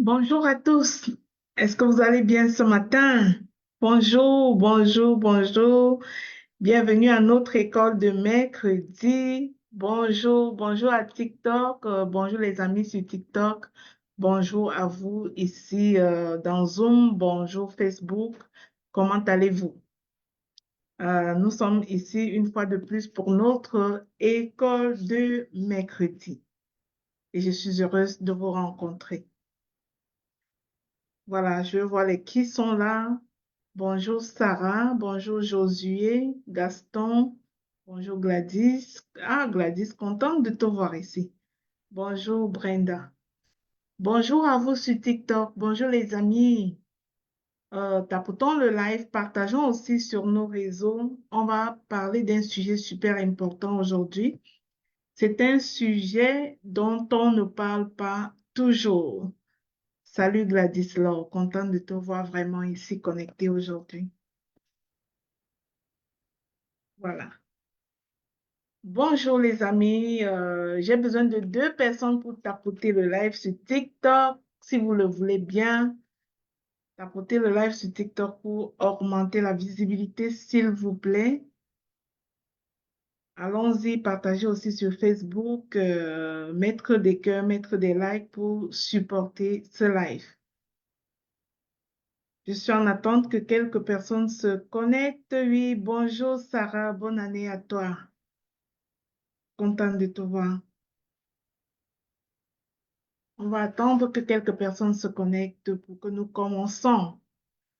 Bonjour à tous. Est-ce que vous allez bien ce matin? Bonjour, bonjour, bonjour. Bienvenue à notre école de mercredi. Bonjour, bonjour à TikTok. Bonjour les amis sur TikTok. Bonjour à vous ici dans Zoom. Bonjour Facebook. Comment allez-vous? Nous sommes ici une fois de plus pour notre école de mercredi et je suis heureuse de vous rencontrer. Voilà, je vois les qui sont là. Bonjour Sarah, bonjour Josué, Gaston, bonjour Gladys. Ah, Gladys, contente de te voir ici. Bonjour Brenda. Bonjour à vous sur TikTok. Bonjour les amis. Tapotons le live, partageons aussi sur nos réseaux. On va parler d'un sujet super important aujourd'hui. C'est un sujet dont on ne parle pas toujours. Salut Gladys Laure, contente de te voir vraiment ici connectée aujourd'hui. Voilà. Bonjour les amis, j'ai besoin de deux personnes pour tapoter le live sur TikTok, si vous le voulez bien. Tapoter le live sur TikTok pour augmenter la visibilité, s'il vous plaît. Allons-y, partagez aussi sur Facebook, mettre des cœurs, mettre des likes pour supporter ce live. Je suis en attente que quelques personnes se connectent. Oui, bonjour Sarah, bonne année à toi. Contente de te voir. On va attendre que quelques personnes se connectent pour que nous commençons.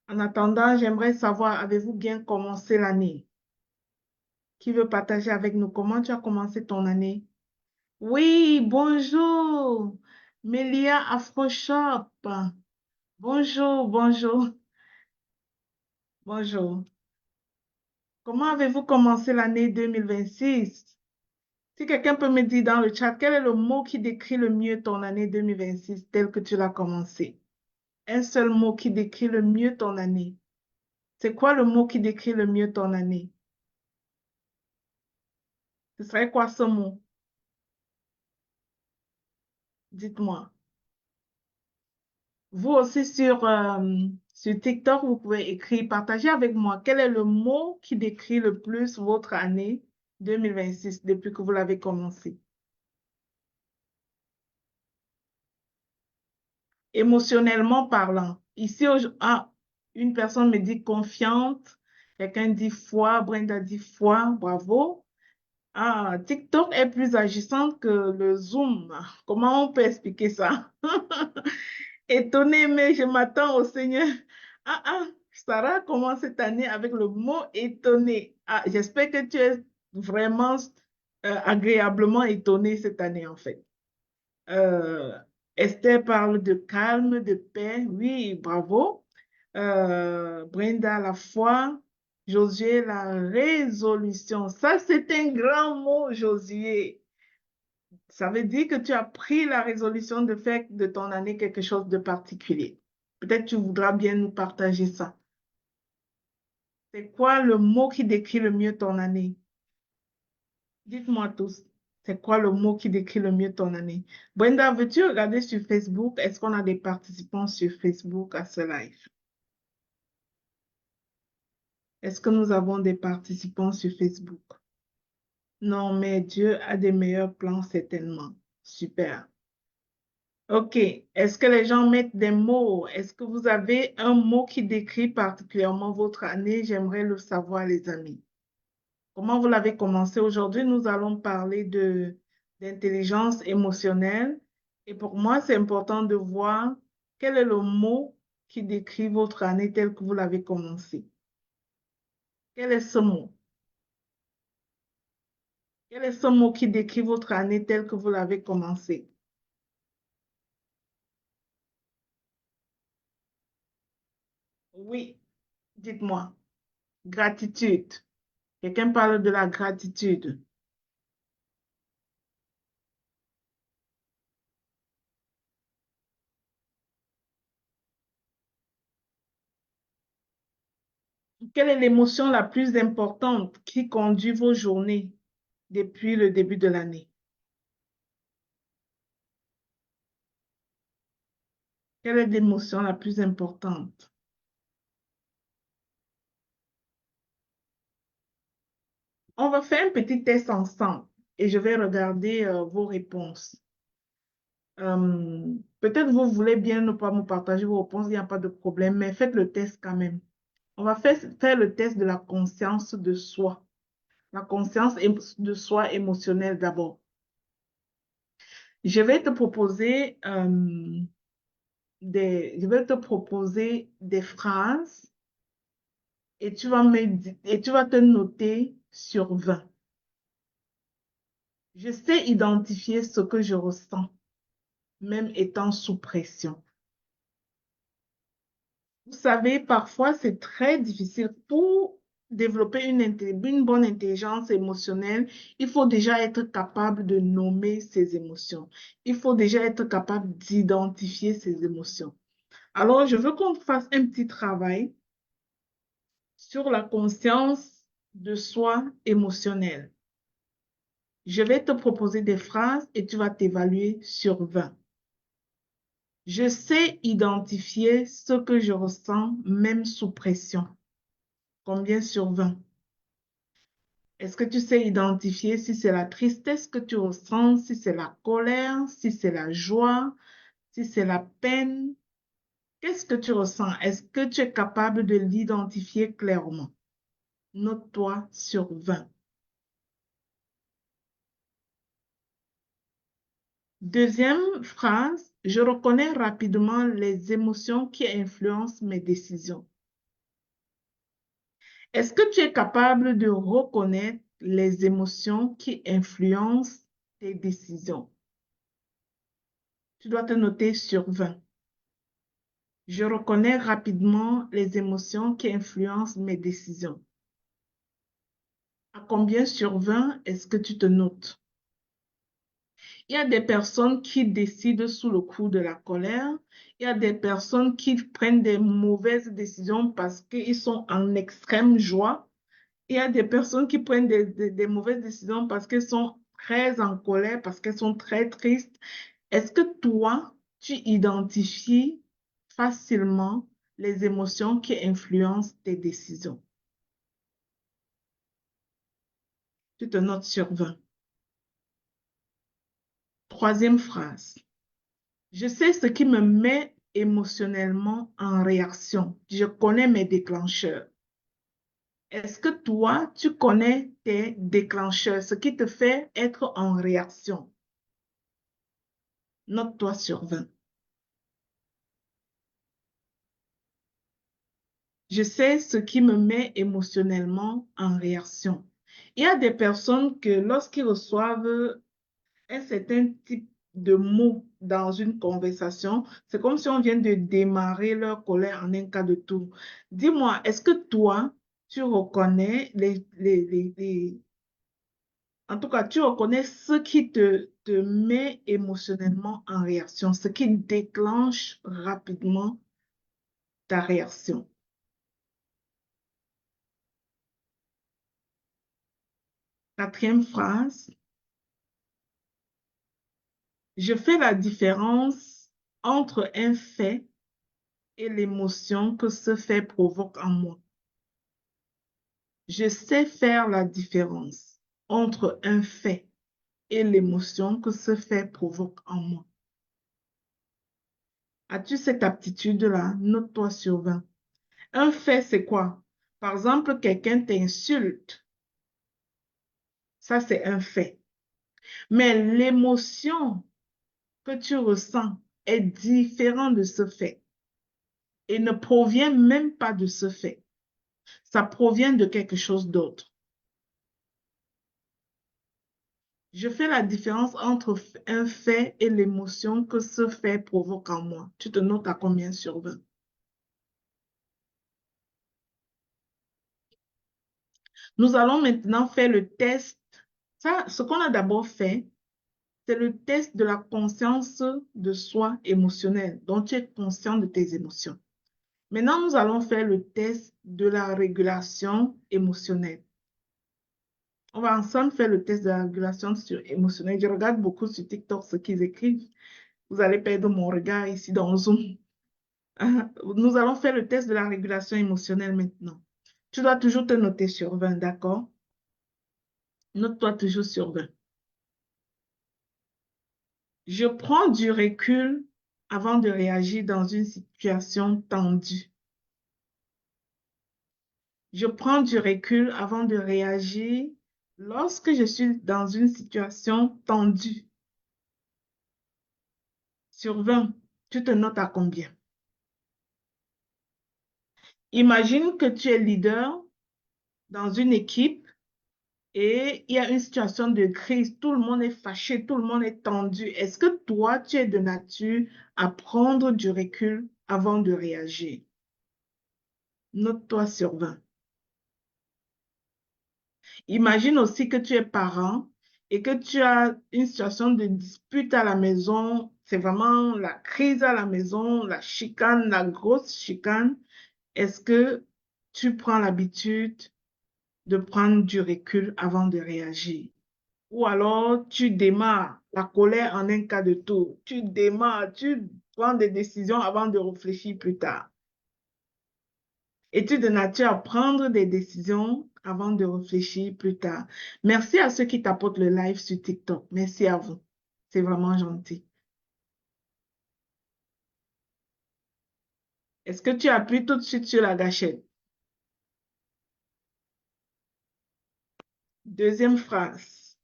En attendant, j'aimerais savoir, avez-vous bien commencé l'année? Qui veut partager avec nous comment tu as commencé ton année? Oui, bonjour. Mélia Afroshop. Bonjour, bonjour, bonjour. Comment avez-vous commencé l'année 2026? Si quelqu'un peut me dire dans le chat, quel est le mot qui décrit le mieux ton année 2026 telle que tu l'as commencée? Un seul mot qui décrit le mieux ton année. C'est quoi le mot qui décrit le mieux ton année? Ce serait quoi ce mot? Dites-moi. Vous aussi sur TikTok, vous pouvez écrire, partager avec moi quel est le mot qui décrit le plus votre année 2026 depuis que vous l'avez commencé. Émotionnellement parlant. Ici, une personne me dit confiante, quelqu'un dit foi, Brenda dit foi, bravo. Ah, TikTok est plus agissante que le Zoom. Comment on peut expliquer ça? Étonnée, mais je m'attends au Seigneur. Sarah commence cette année avec le mot étonné. Ah, j'espère que tu es vraiment agréablement étonné cette année, en fait. Euh, Esther parle de calme, de paix. Oui, bravo. Brenda, la foi. Josué, la résolution. Ça, c'est un grand mot, Josué. Ça veut dire que tu as pris la résolution de faire de ton année quelque chose de particulier. Peut-être tu voudras bien nous partager ça. C'est quoi le mot qui décrit le mieux ton année? Dites-moi tous. C'est quoi le mot qui décrit le mieux ton année? Brenda, veux-tu regarder sur Facebook? Est-ce qu'on a des participants sur Facebook à ce live? Est-ce que nous avons des participants sur Facebook? Non, mais Dieu a des meilleurs plans certainement. Super. Ok. Est-ce que les gens mettent des mots? Est-ce que vous avez un mot qui décrit particulièrement votre année? J'aimerais le savoir, les amis. Comment vous l'avez commencé? Aujourd'hui, nous allons parler d'intelligence émotionnelle. Et pour moi, c'est important de voir quel est le mot qui décrit votre année telle que vous l'avez commencé. Quel est ce mot? Quel est ce mot qui décrit votre année telle que vous l'avez commencé? Oui, dites-moi. Gratitude. Quelqu'un parle de la gratitude. Quelle est l'émotion la plus importante qui conduit vos journées depuis le début de l'année? Quelle est l'émotion la plus importante? On va faire un petit test ensemble et je vais regarder vos réponses. Peut-être vous voulez bien ne pas me partager vos réponses, il n'y a pas de problème, mais faites le test quand même. On va faire le test de la conscience de soi. La conscience de soi émotionnelle d'abord. Je vais te proposer je vais te proposer des phrases et et tu vas te noter sur 20. Je sais identifier ce que je ressens, même étant sous pression. Vous savez, parfois, c'est très difficile pour développer une bonne intelligence émotionnelle. Il faut déjà être capable de nommer ses émotions. Il faut déjà être capable d'identifier ses émotions. Alors, je veux qu'on fasse un petit travail sur la conscience de soi émotionnelle. Je vais te proposer des phrases et tu vas t'évaluer sur 20. Je sais identifier ce que je ressens même sous pression. Combien sur 20? Est-ce que tu sais identifier si c'est la tristesse que tu ressens, si c'est la colère, si c'est la joie, si c'est la peine? Qu'est-ce que tu ressens? Est-ce que tu es capable de l'identifier clairement? Note-toi sur 20. Deuxième phrase, je reconnais rapidement les émotions qui influencent mes décisions. Est-ce que tu es capable de reconnaître les émotions qui influencent tes décisions? Tu dois te noter sur 20. Je reconnais rapidement les émotions qui influencent mes décisions. À combien sur 20 est-ce que tu te notes? Il y a des personnes qui décident sous le coup de la colère. Il y a des personnes qui prennent des mauvaises décisions parce qu'ils sont en extrême joie. Il y a des personnes qui prennent des mauvaises décisions parce qu'elles sont très en colère, parce qu'elles sont très tristes. Est-ce que toi, tu identifies facilement les émotions qui influencent tes décisions? Tu te notes sur 20. Troisième phrase. Je sais ce qui me met émotionnellement en réaction. Je connais mes déclencheurs. Est-ce que toi, tu connais tes déclencheurs, ce qui te fait être en réaction? Note-toi sur 20. Je sais ce qui me met émotionnellement en réaction. Il y a des personnes que lorsqu'ils reçoivent un certain type de mots dans une conversation, c'est comme si on vient de démarrer leur colère en un cas de tour. Dis-moi, est-ce que toi, tu reconnais en tout cas, tu reconnais ce qui te met émotionnellement en réaction, ce qui déclenche rapidement ta réaction? Quatrième phrase, je fais la différence entre un fait et l'émotion que ce fait provoque en moi. Je sais faire la différence entre un fait et l'émotion que ce fait provoque en moi. As-tu cette aptitude-là? Note-toi sur 20. Un fait, c'est quoi? Par exemple, quelqu'un t'insulte. Ça, c'est un fait. Mais l'émotion que tu ressens est différente de ce fait et ne provient même pas de ce fait. Ça provient de quelque chose d'autre. Je fais la différence entre un fait et l'émotion que ce fait provoque en moi. Tu te notes à combien sur 20? Nous allons maintenant faire le test. Ça, ce qu'on a d'abord fait, c'est le test de la conscience de soi émotionnelle, dont tu es conscient de tes émotions. Maintenant, nous allons faire le test de la régulation émotionnelle. On va ensemble faire le test de la régulation émotionnelle. Je regarde beaucoup sur TikTok ce qu'ils écrivent. Vous allez perdre mon regard ici dans Zoom. Nous allons faire le test de la régulation émotionnelle maintenant. Tu dois toujours te noter sur 20, d'accord? Note-toi toujours sur 20. Je prends du recul avant de réagir dans une situation tendue. Je prends du recul avant de réagir lorsque je suis dans une situation tendue. Sur 20, tu te notes à combien? Imagine que tu es leader dans une équipe et il y a une situation de crise. Tout le monde est fâché, tout le monde est tendu. Est-ce que toi, tu es de nature à prendre du recul avant de réagir? Note-toi sur 20. Imagine aussi que tu es parent et que tu as une situation de dispute à la maison. C'est vraiment la crise à la maison, la chicane, la grosse chicane. Est-ce que tu prends l'habitude de prendre du recul avant de réagir? Ou alors tu démarres la colère en un cas de tour. Tu démarres, tu prends des décisions avant de réfléchir plus tard. Es-tu de nature à prendre des décisions avant de réfléchir plus tard? Merci à ceux qui tapotent le live sur TikTok. Merci à vous. C'est vraiment gentil. Est-ce que tu appuies tout de suite sur la gâchette? Deuxième phrase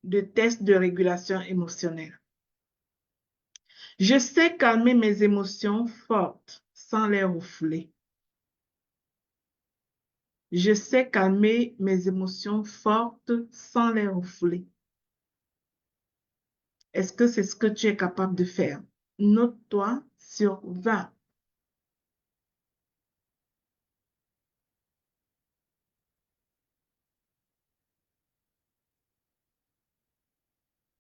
de test de régulation émotionnelle. Je sais calmer mes émotions fortes sans les refouler. Je sais calmer mes émotions fortes sans les refouler. Est-ce que c'est ce que tu es capable de faire? Note-toi sur 20.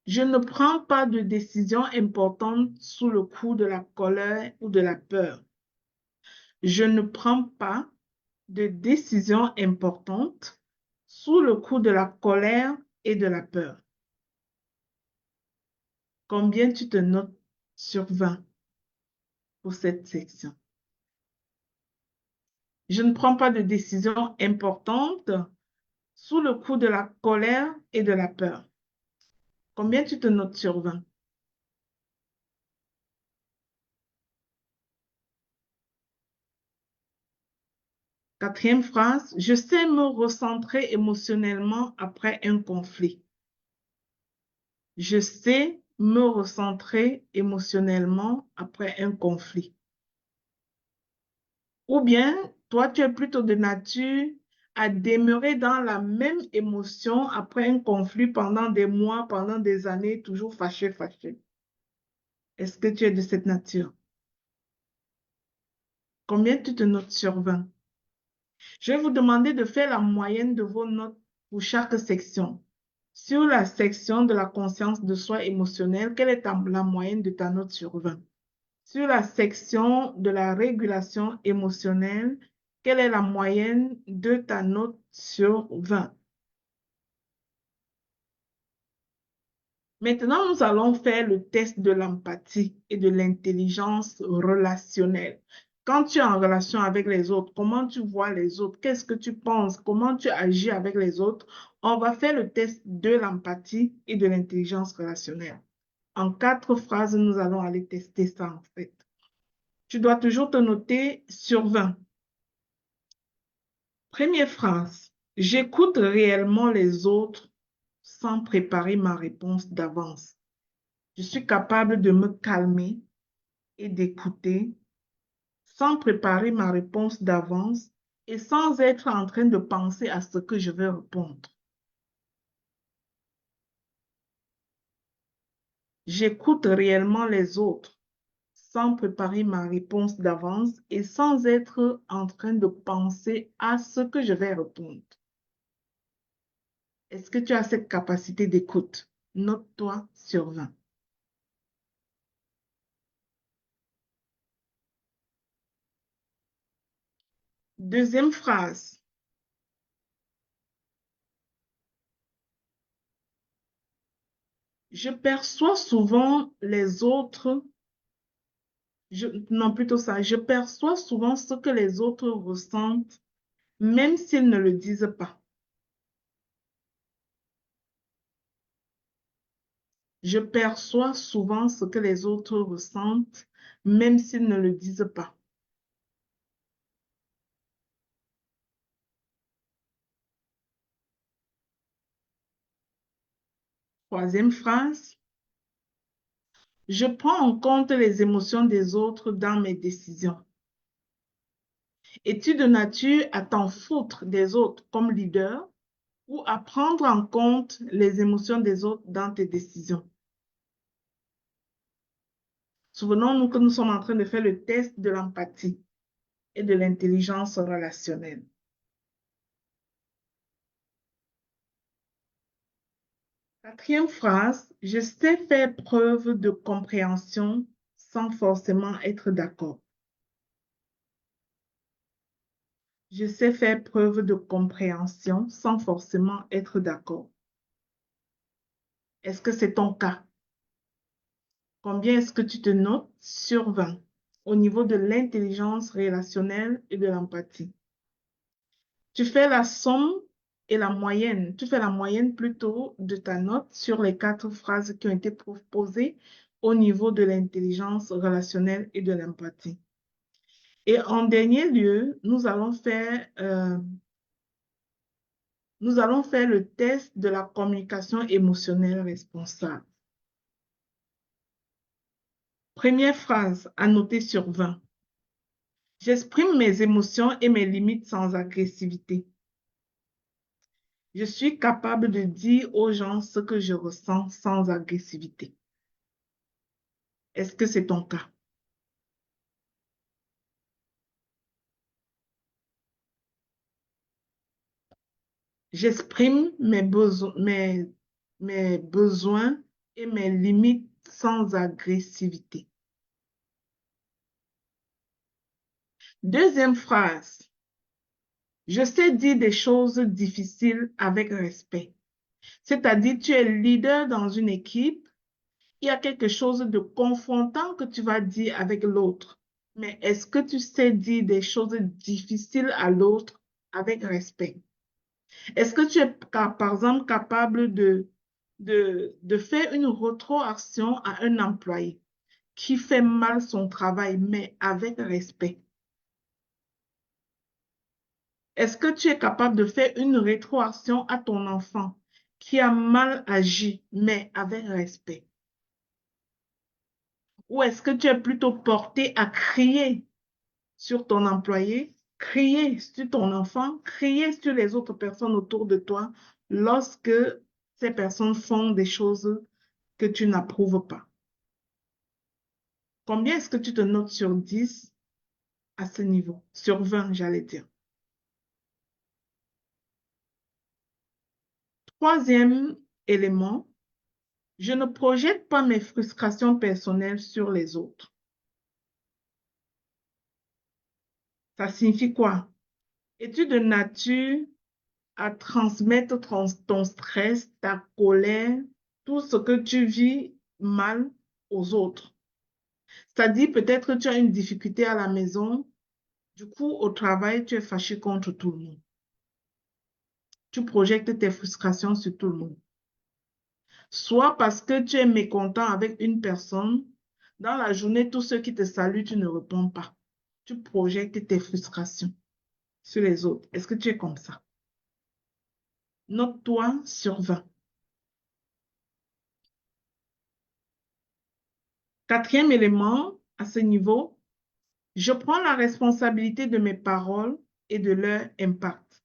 Je ne prends pas de décision importante sous le coup de la colère ou de la peur. Je ne prends pas de décision importante sous le coup de la colère et de la peur. Combien tu te notes sur 20 pour cette section? Je ne prends pas de décision importante sous le coup de la colère et de la peur. Combien tu te notes sur 20? Quatrième phrase, je sais me recentrer émotionnellement après un conflit. Je sais me recentrer émotionnellement après un conflit. Ou bien, toi, tu es plutôt de nature à demeurer dans la même émotion après un conflit pendant des mois, pendant des années, toujours fâché, fâché. Est-ce que tu es de cette nature? Combien tu te notes sur 20? Je vais vous demander de faire la moyenne de vos notes pour chaque section. Sur la section de la conscience de soi émotionnelle, quelle est la moyenne de ta note sur 20? Sur la section de la régulation émotionnelle, quelle est la moyenne de ta note sur 20? Maintenant, nous allons faire le test de l'empathie et de l'intelligence relationnelle. Quand tu es en relation avec les autres, comment tu vois les autres? Qu'est-ce que tu penses? Comment tu agis avec les autres? On va faire le test de l'empathie et de l'intelligence relationnelle. En 4 phrases, nous allons aller tester ça en fait. Tu dois toujours te noter sur 20. Première phrase. J'écoute réellement les autres sans préparer ma réponse d'avance. Je suis capable de me calmer et d'écouter sans préparer ma réponse d'avance et sans être en train de penser à ce que je vais répondre. J'écoute réellement les autres sans préparer ma réponse d'avance et sans être en train de penser à ce que je vais répondre. Est-ce que tu as cette capacité d'écoute? Note-toi sur 20. Deuxième phrase. Je perçois souvent les autres Non, plutôt ça. Je perçois souvent ce que les autres ressentent, même s'ils ne le disent pas. Je perçois souvent ce que les autres ressentent, même s'ils ne le disent pas. Troisième phrase. Je prends en compte les émotions des autres dans mes décisions. Es-tu de nature à t'en foutre des autres comme leader ou à prendre en compte les émotions des autres dans tes décisions? Souvenons-nous que nous sommes en train de faire le test de l'empathie et de l'intelligence relationnelle. Quatrième phrase, je sais faire preuve de compréhension sans forcément être d'accord. Je sais faire preuve de compréhension sans forcément être d'accord. Est-ce que c'est ton cas? Combien est-ce que tu te notes sur 20 au niveau de l'intelligence relationnelle et de l'empathie? Tu fais la somme et la moyenne. Tu fais la moyenne plutôt de ta note sur les 4 phrases qui ont été proposées au niveau de l'intelligence relationnelle et de l'empathie. Et en dernier lieu, nous allons faire le test de la communication émotionnelle responsable. Première phrase à noter sur 20. J'exprime mes émotions et mes limites sans agressivité. Je suis capable de dire aux gens ce que je ressens sans agressivité. Est-ce que c'est ton cas? J'exprime mes besoins et mes limites sans agressivité. Deuxième phrase. Je sais dire des choses difficiles avec respect. C'est-à-dire, tu es leader dans une équipe, il y a quelque chose de confrontant que tu vas dire avec l'autre. Mais est-ce que tu sais dire des choses difficiles à l'autre avec respect? Est-ce que tu es, par exemple, capable de faire une rétroaction à un employé qui fait mal son travail, mais avec respect? Est-ce que tu es capable de faire une rétroaction à ton enfant qui a mal agi, mais avec respect? Ou est-ce que tu es plutôt porté à crier sur ton employé, crier sur ton enfant, crier sur les autres personnes autour de toi lorsque ces personnes font des choses que tu n'approuves pas? Combien est-ce que tu te notes sur 10 à ce niveau? Sur 20, j'allais dire. Troisième élément, je ne projette pas mes frustrations personnelles sur les autres. Ça signifie quoi? Es-tu de nature à transmettre ton stress, ta colère, tout ce que tu vis mal aux autres? C'est-à-dire, peut-être que tu as une difficulté à la maison, du coup, au travail, tu es fâché contre tout le monde. Tu projettes tes frustrations sur tout le monde. Soit parce que tu es mécontent avec une personne, dans la journée, tous ceux qui te saluent, tu ne réponds pas. Tu projettes tes frustrations sur les autres. Est-ce que tu es comme ça? Note-toi sur 20. Quatrième élément, à ce niveau, je prends la responsabilité de mes paroles et de leur impact.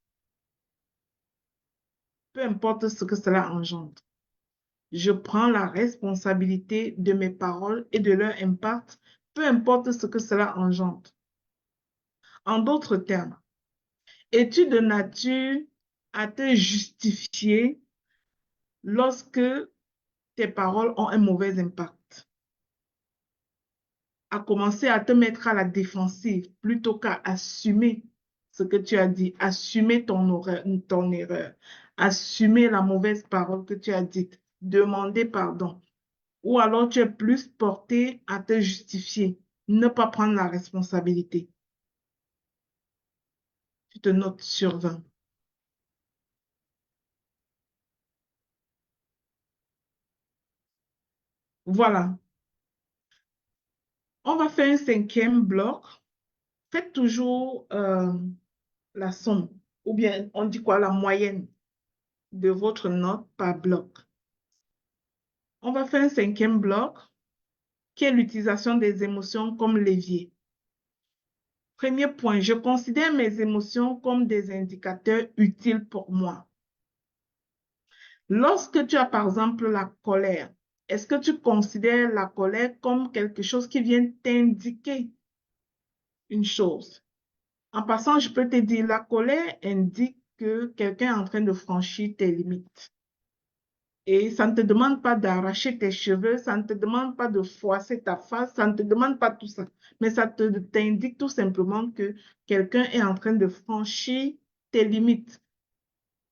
Peu importe ce que cela engendre. Je prends la responsabilité de mes paroles et de leur impact, peu importe ce que cela engendre. En d'autres termes, es-tu de nature à te justifier lorsque tes paroles ont un mauvais impact? À commencer à te mettre à la défensive plutôt qu'à assumer ce que tu as dit, assumer ton erreur, assumer la mauvaise parole que tu as dite, demander pardon. Ou alors tu es plus porté à te justifier. Ne pas prendre la responsabilité. Tu te notes sur 20. Voilà. On va faire un cinquième bloc. Faites toujours la somme, ou bien on dit quoi, la moyenne de votre note par bloc. On va faire un cinquième bloc qui est l'utilisation des émotions comme levier. Premier point, je considère mes émotions comme des indicateurs utiles pour moi. Lorsque tu as par exemple la colère, est-ce que tu considères la colère comme quelque chose qui vient t'indiquer une chose? En passant, je peux te dire, la colère indique que quelqu'un est en train de franchir tes limites. Et ça ne te demande pas d'arracher tes cheveux, ça ne te demande pas de froisser ta face, ça ne te demande pas tout ça. Mais ça t'indique tout simplement que quelqu'un est en train de franchir tes limites.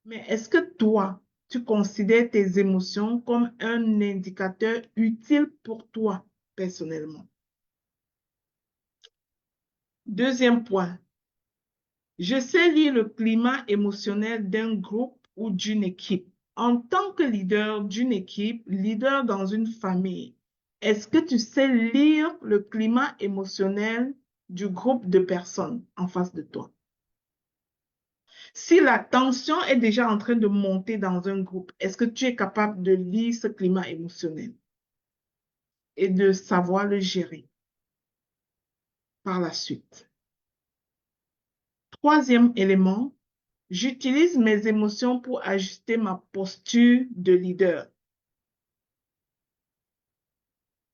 Mais est-ce que toi, tu considères tes émotions comme un indicateur utile pour toi personnellement? Deuxième point, je sais lire le climat émotionnel d'un groupe ou d'une équipe. En tant que leader d'une équipe, leader dans une famille, est-ce que tu sais lire le climat émotionnel du groupe de personnes en face de toi? Si la tension est déjà en train de monter dans un groupe, est-ce que tu es capable de lire ce climat émotionnel et de savoir le gérer par la suite? Troisième élément, j'utilise mes émotions pour ajuster ma posture de leader.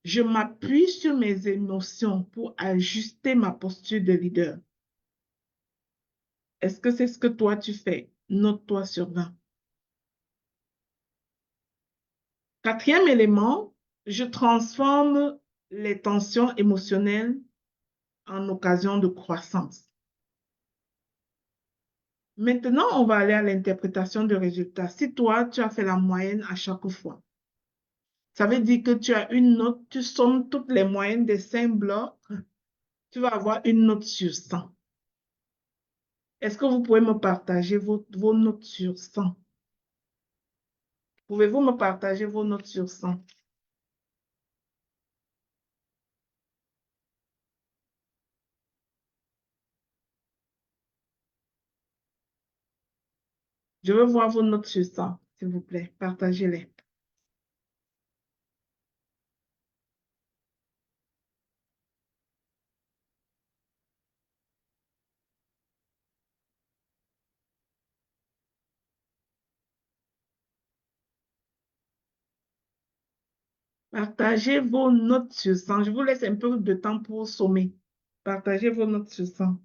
Je m'appuie sur mes émotions pour ajuster ma posture de leader. Est-ce que c'est ce que toi tu fais? Note-toi sur 20. Quatrième élément, je transforme les tensions émotionnelles en occasion de croissance. Maintenant, on va aller à l'interprétation de résultats. Si toi, tu as fait la moyenne à chaque fois, ça veut dire que tu as une note, tu sommes toutes les moyennes des 5 blocs, tu vas avoir une note sur 100. Est-ce que vous pouvez me partager vos notes sur 100? Pouvez-vous me partager vos notes sur 100? Je veux voir vos notes sur 100, s'il vous plaît. Partagez-les. Partagez vos notes sur 100. Je vous laisse un peu de temps pour sommer. Partagez vos notes sur 100.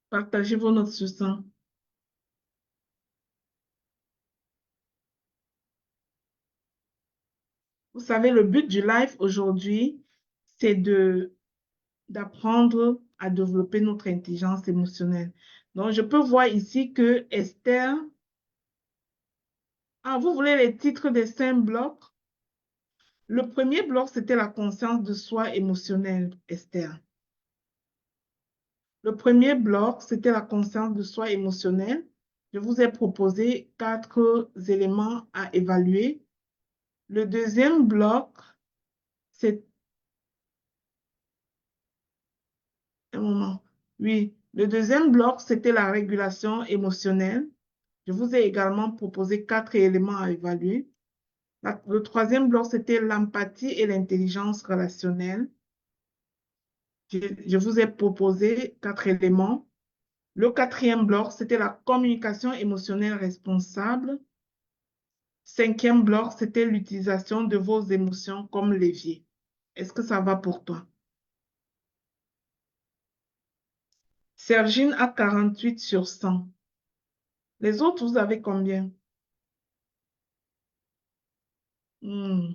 Partagez vos notes sur 100. Vous savez, le but du live aujourd'hui, c'est d'apprendre à développer notre intelligence émotionnelle. Donc, je peux voir ici que Esther, ah, vous voulez les titres des 5 blocs? Le premier bloc, c'était la conscience de soi émotionnelle, Esther. Le premier bloc, c'était la conscience de soi émotionnelle. Je vous ai proposé 4 éléments à évaluer. Le deuxième bloc, c'est un moment. Oui, le deuxième bloc, c'était la régulation émotionnelle. Je vous ai également proposé 4 éléments à évaluer. Le troisième bloc, c'était l'empathie et l'intelligence relationnelle. Je vous ai proposé 4 éléments. Le quatrième bloc, c'était la communication émotionnelle responsable. Cinquième bloc, c'était l'utilisation de vos émotions comme levier. Est-ce que ça va pour toi? Sergine a 48 sur 100. Les autres, vous avez combien? Hmm.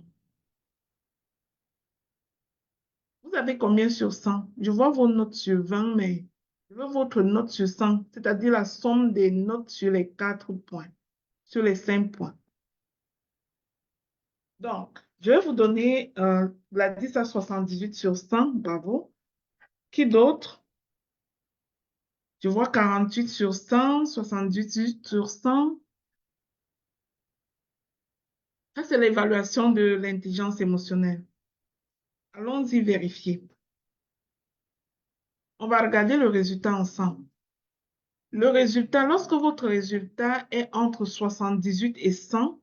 avez combien sur 100? Je vois vos notes sur 20, mais je veux votre note sur 100, c'est-à-dire la somme des notes sur les 4 points, sur les 5 points. Donc, je vais vous donner la 10 à 78 sur 100, bravo. Qui d'autre? Je vois 48 sur 100, 78 sur 100. Ça, c'est l'évaluation de l'intelligence émotionnelle. Allons-y vérifier. On va regarder le résultat ensemble. Le résultat, lorsque votre résultat est entre 78 et 100,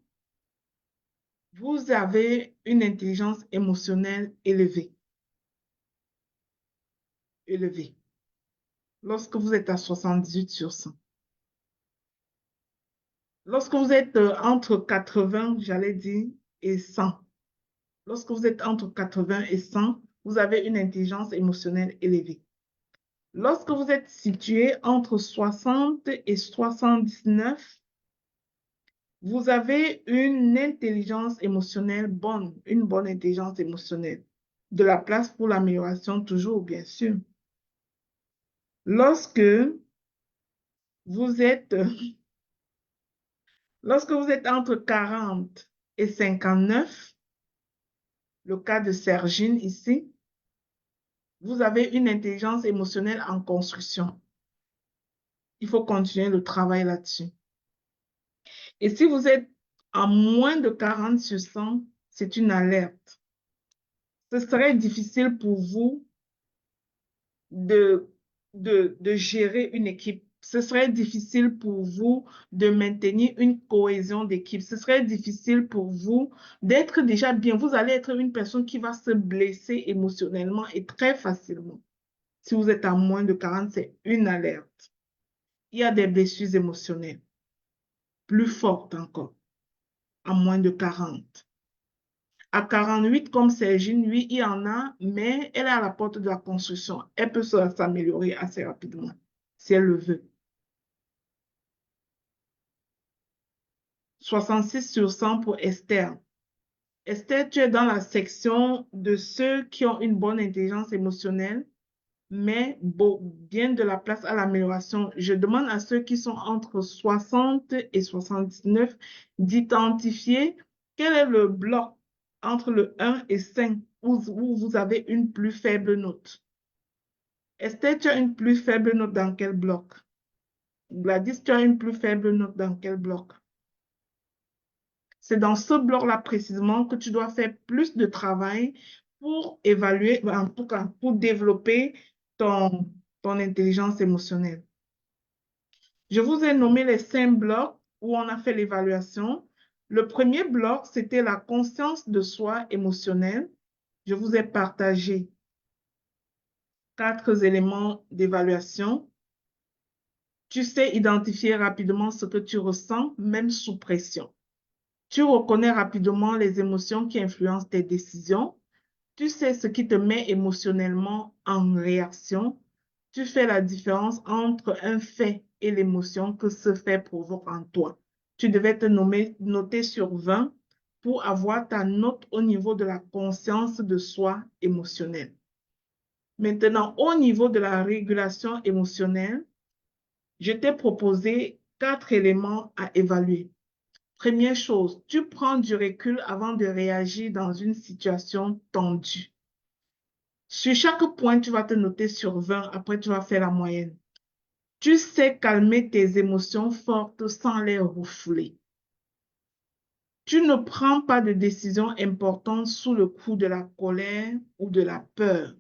vous avez une intelligence émotionnelle élevée. Élevée. Lorsque vous êtes à 78 sur 100. Lorsque vous êtes entre 80, j'allais dire, et 100. Lorsque vous êtes entre 80 et 100, vous avez une intelligence émotionnelle élevée. Lorsque vous êtes situé entre 60 et 79, vous avez une intelligence émotionnelle bonne, une bonne intelligence émotionnelle. De la place pour l'amélioration toujours, bien sûr. Lorsque vous êtes, lorsque vous êtes entre 40 et 59, le cas de Sergine ici, vous avez une intelligence émotionnelle en construction. Il faut continuer le travail là-dessus. Et si vous êtes à moins de 40 sur 100, c'est une alerte. Ce serait difficile pour vous de, de gérer une équipe. Ce serait difficile pour vous de maintenir une cohésion d'équipe. Ce serait difficile pour vous d'être déjà bien. Vous allez être une personne qui va se blesser émotionnellement et très facilement. Si vous êtes à moins de 40, c'est une alerte. Il y a des blessures émotionnelles plus fortes encore, à moins de 40. À 48, comme Sergine, oui, il y en a, mais elle est à la porte de la construction. Elle peut s'améliorer assez rapidement, si elle le veut. 66 sur 100 pour Esther. Esther, tu es dans la section de ceux qui ont une bonne intelligence émotionnelle, mais bien de la place à l'amélioration. Je demande à ceux qui sont entre 60 et 79 d'identifier quel est le bloc entre le 1 et 5 où vous avez une plus faible note. Esther, tu as une plus faible note dans quel bloc? Gladys, tu as une plus faible note dans quel bloc? C'est dans ce bloc-là précisément que tu dois faire plus de travail pour évaluer, en tout cas, pour développer ton intelligence émotionnelle. Je vous ai nommé les 5 blocs où on a fait l'évaluation. Le premier bloc, c'était la conscience de soi émotionnelle. Je vous ai partagé 4 éléments d'évaluation. Tu sais identifier rapidement ce que tu ressens, même sous pression. Tu reconnais rapidement les émotions qui influencent tes décisions. Tu sais ce qui te met émotionnellement en réaction. Tu fais la différence entre un fait et l'émotion que ce fait provoque en toi. Tu devais te noter sur 20 pour avoir ta note au niveau de la conscience de soi émotionnelle. Maintenant, au niveau de la régulation émotionnelle, je t'ai proposé 4 éléments à évaluer. Première chose, tu prends du recul avant de réagir dans une situation tendue. Sur chaque point, tu vas te noter sur 20, après tu vas faire la moyenne. Tu sais calmer tes émotions fortes sans les refouler. Tu ne prends pas de décisions importantes sous le coup de la colère ou de la peur.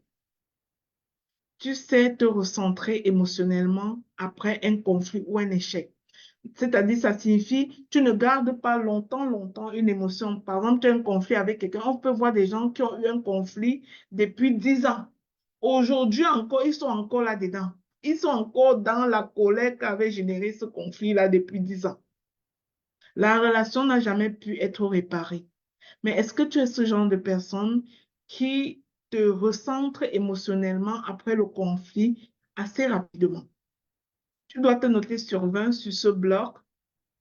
Tu sais te recentrer émotionnellement après un conflit ou un échec. C'est-à-dire, ça signifie, tu ne gardes pas longtemps une émotion. Par exemple, tu as un conflit avec quelqu'un. On peut voir des gens qui ont eu un conflit depuis 10 ans. Aujourd'hui encore, ils sont encore là-dedans. Ils sont encore dans la colère qu'avait généré ce conflit-là depuis 10 ans. La relation n'a jamais pu être réparée. Mais est-ce que tu es ce genre de personne qui te recentre émotionnellement après le conflit assez rapidement? Tu dois te noter sur 20 sur ce bloc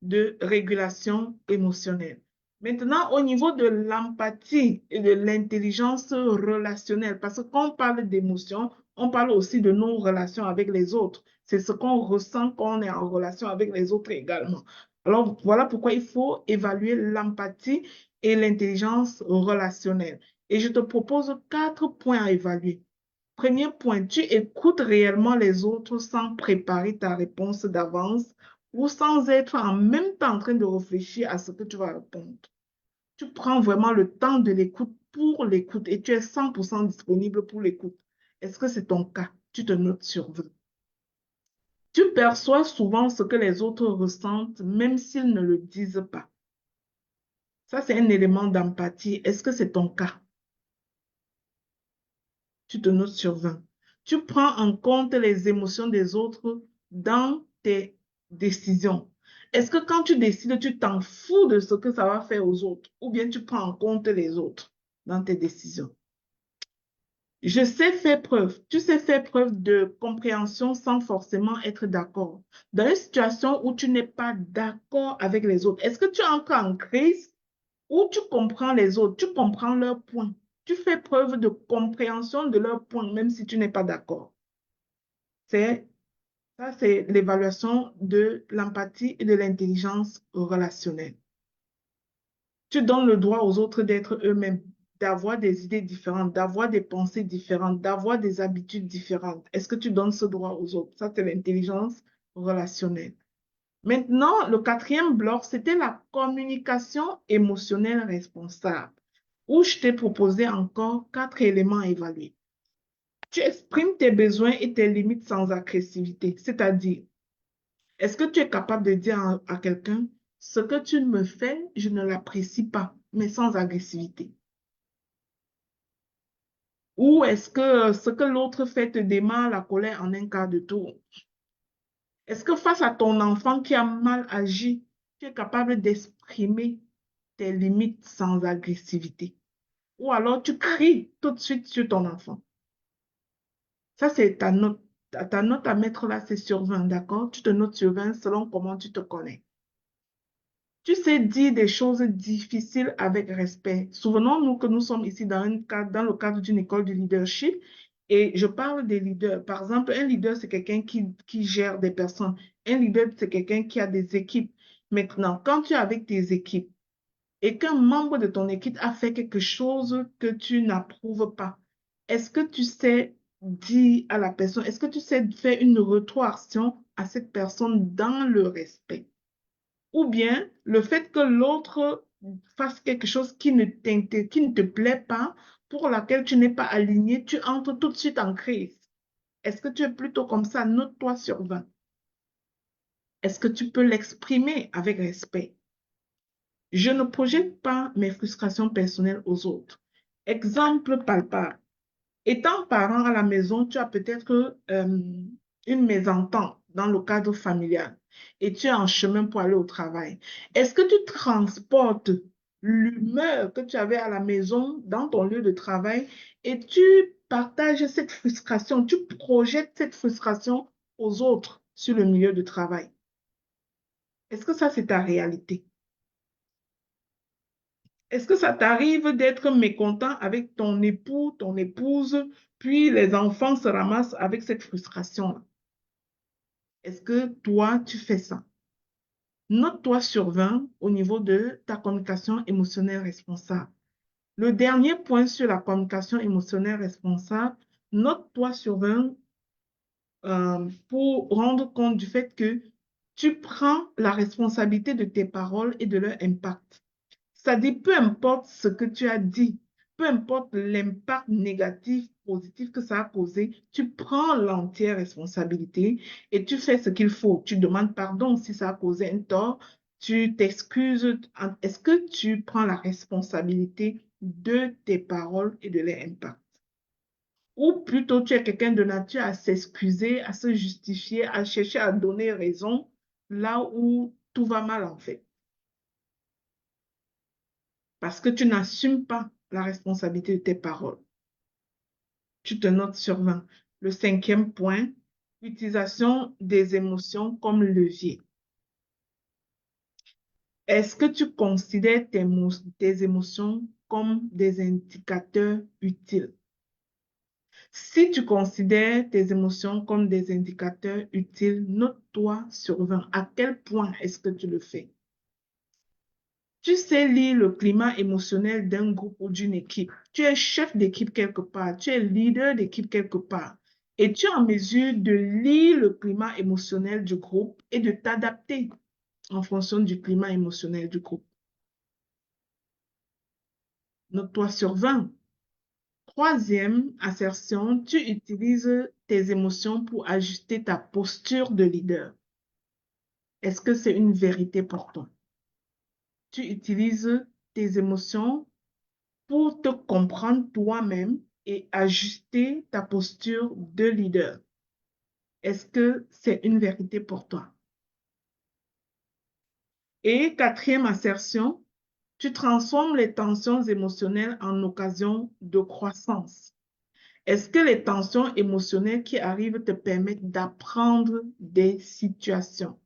de régulation émotionnelle. Maintenant, au niveau de l'empathie et de l'intelligence relationnelle, parce que quand on parle d'émotions, on parle aussi de nos relations avec les autres. C'est ce qu'on ressent quand on est en relation avec les autres également. Alors, voilà pourquoi il faut évaluer l'empathie et l'intelligence relationnelle. Et je te propose 4 points à évaluer. Premier point, tu écoutes réellement les autres sans préparer ta réponse d'avance ou sans être en même temps en train de réfléchir à ce que tu vas répondre. Tu prends vraiment le temps de l'écoute pour l'écoute et tu es 100% disponible pour l'écoute. Est-ce que c'est ton cas? Tu te notes sur 20. Tu perçois souvent ce que les autres ressentent, même s'ils ne le disent pas. Ça, c'est un élément d'empathie. Est-ce que c'est ton cas? Tu te notes sur 20. Tu prends en compte les émotions des autres dans tes décisions. Est-ce que quand tu décides, tu t'en fous de ce que ça va faire aux autres ou bien tu prends en compte les autres dans tes décisions? Je sais faire preuve. Tu sais faire preuve de compréhension sans forcément être d'accord. Dans une situation où tu n'es pas d'accord avec les autres, est-ce que tu entres en crise ou tu comprends les autres, tu comprends leurs points. Tu fais preuve de compréhension de leurs points, même si tu n'es pas d'accord. C'est Ça, c'est l'évaluation de l'empathie et de l'intelligence relationnelle. Tu donnes le droit aux autres d'être eux-mêmes, d'avoir des idées différentes, d'avoir des pensées différentes, d'avoir des habitudes différentes. Est-ce que tu donnes ce droit aux autres? Ça, c'est l'intelligence relationnelle. Maintenant, le quatrième bloc, c'était la communication émotionnelle responsable, où je t'ai proposé encore 4 éléments à évaluer. Tu exprimes tes besoins et tes limites sans agressivité, c'est-à-dire, est-ce que tu es capable de dire à quelqu'un, ce que tu me fais, je ne l'apprécie pas, mais sans agressivité? Ou est-ce que ce que l'autre fait te démarre la colère en un quart de tour? Est-ce que face à ton enfant qui a mal agi, tu es capable d'exprimer tes limites sans agressivité? Ou alors tu cries tout de suite sur ton enfant? Ça, c'est ta note. Ta note à mettre là, c'est sur 20, d'accord? Tu te notes sur 20 selon comment tu te connais. Tu sais dire des choses difficiles avec respect. Souvenons-nous que nous sommes ici dans le cadre d'une école de leadership et je parle des leaders. Par exemple, un leader, c'est quelqu'un qui gère des personnes. Un leader, c'est quelqu'un qui a des équipes. Maintenant, quand tu es avec tes équipes et qu'un membre de ton équipe a fait quelque chose que tu n'approuves pas, est-ce que tu sais dire à la personne, est-ce que tu sais faire une rétroaction à cette personne dans le respect? Ou bien le fait que l'autre fasse quelque chose qui ne te plaît pas, pour laquelle tu n'es pas aligné, tu entres tout de suite en crise. Est-ce que tu es plutôt comme ça? Note-toi sur 20. Est-ce que tu peux l'exprimer avec respect? Je ne projette pas mes frustrations personnelles aux autres. Exemple palpable. Étant parent à la maison, tu as peut-être une mésentente dans le cadre familial et tu es en chemin pour aller au travail. Est-ce que tu transportes l'humeur que tu avais à la maison dans ton lieu de travail et tu partages cette frustration, tu projettes cette frustration aux autres sur le milieu de travail? Est-ce que ça, c'est ta réalité? Est-ce que ça t'arrive d'être mécontent avec ton époux, ton épouse, puis les enfants se ramassent avec cette frustration-là? Est-ce que toi, tu fais ça? Note-toi sur 20 au niveau de ta communication émotionnelle responsable. Le dernier point sur la communication émotionnelle responsable, note-toi sur 20 pour rendre compte du fait que tu prends la responsabilité de tes paroles et de leur impact. Ça dit, peu importe ce que tu as dit, peu importe l'impact négatif, positif que ça a causé, tu prends l'entière responsabilité et tu fais ce qu'il faut. Tu demandes pardon si ça a causé un tort, tu t'excuses. Est-ce que tu prends la responsabilité de tes paroles et de leur impact? Ou plutôt tu es quelqu'un de nature à s'excuser, à se justifier, à chercher à donner raison là où tout va mal en fait parce que tu n'assumes pas la responsabilité de tes paroles. Tu te notes sur 20. Le cinquième point, l'utilisation des émotions comme levier. est-ce que tu considères tes émotions comme des indicateurs utiles? Si tu considères tes émotions comme des indicateurs utiles, note-toi sur 20. À quel point est-ce que tu le fais? Tu sais lire le climat émotionnel d'un groupe ou d'une équipe. Tu es chef d'équipe quelque part. Tu es leader d'équipe quelque part. Et tu es en mesure de lire le climat émotionnel du groupe et de t'adapter en fonction du climat émotionnel du groupe. Note-toi sur 20. Troisième assertion, tu utilises tes émotions pour ajuster ta posture de leader. Est-ce que c'est une vérité pour toi? Tu utilises tes émotions pour te comprendre toi-même et ajuster ta posture de leader. Est-ce que c'est une vérité pour toi? Et quatrième assertion, tu transformes les tensions émotionnelles en occasion de croissance. Est-ce que les tensions émotionnelles qui arrivent te permettent d'apprendre des situations?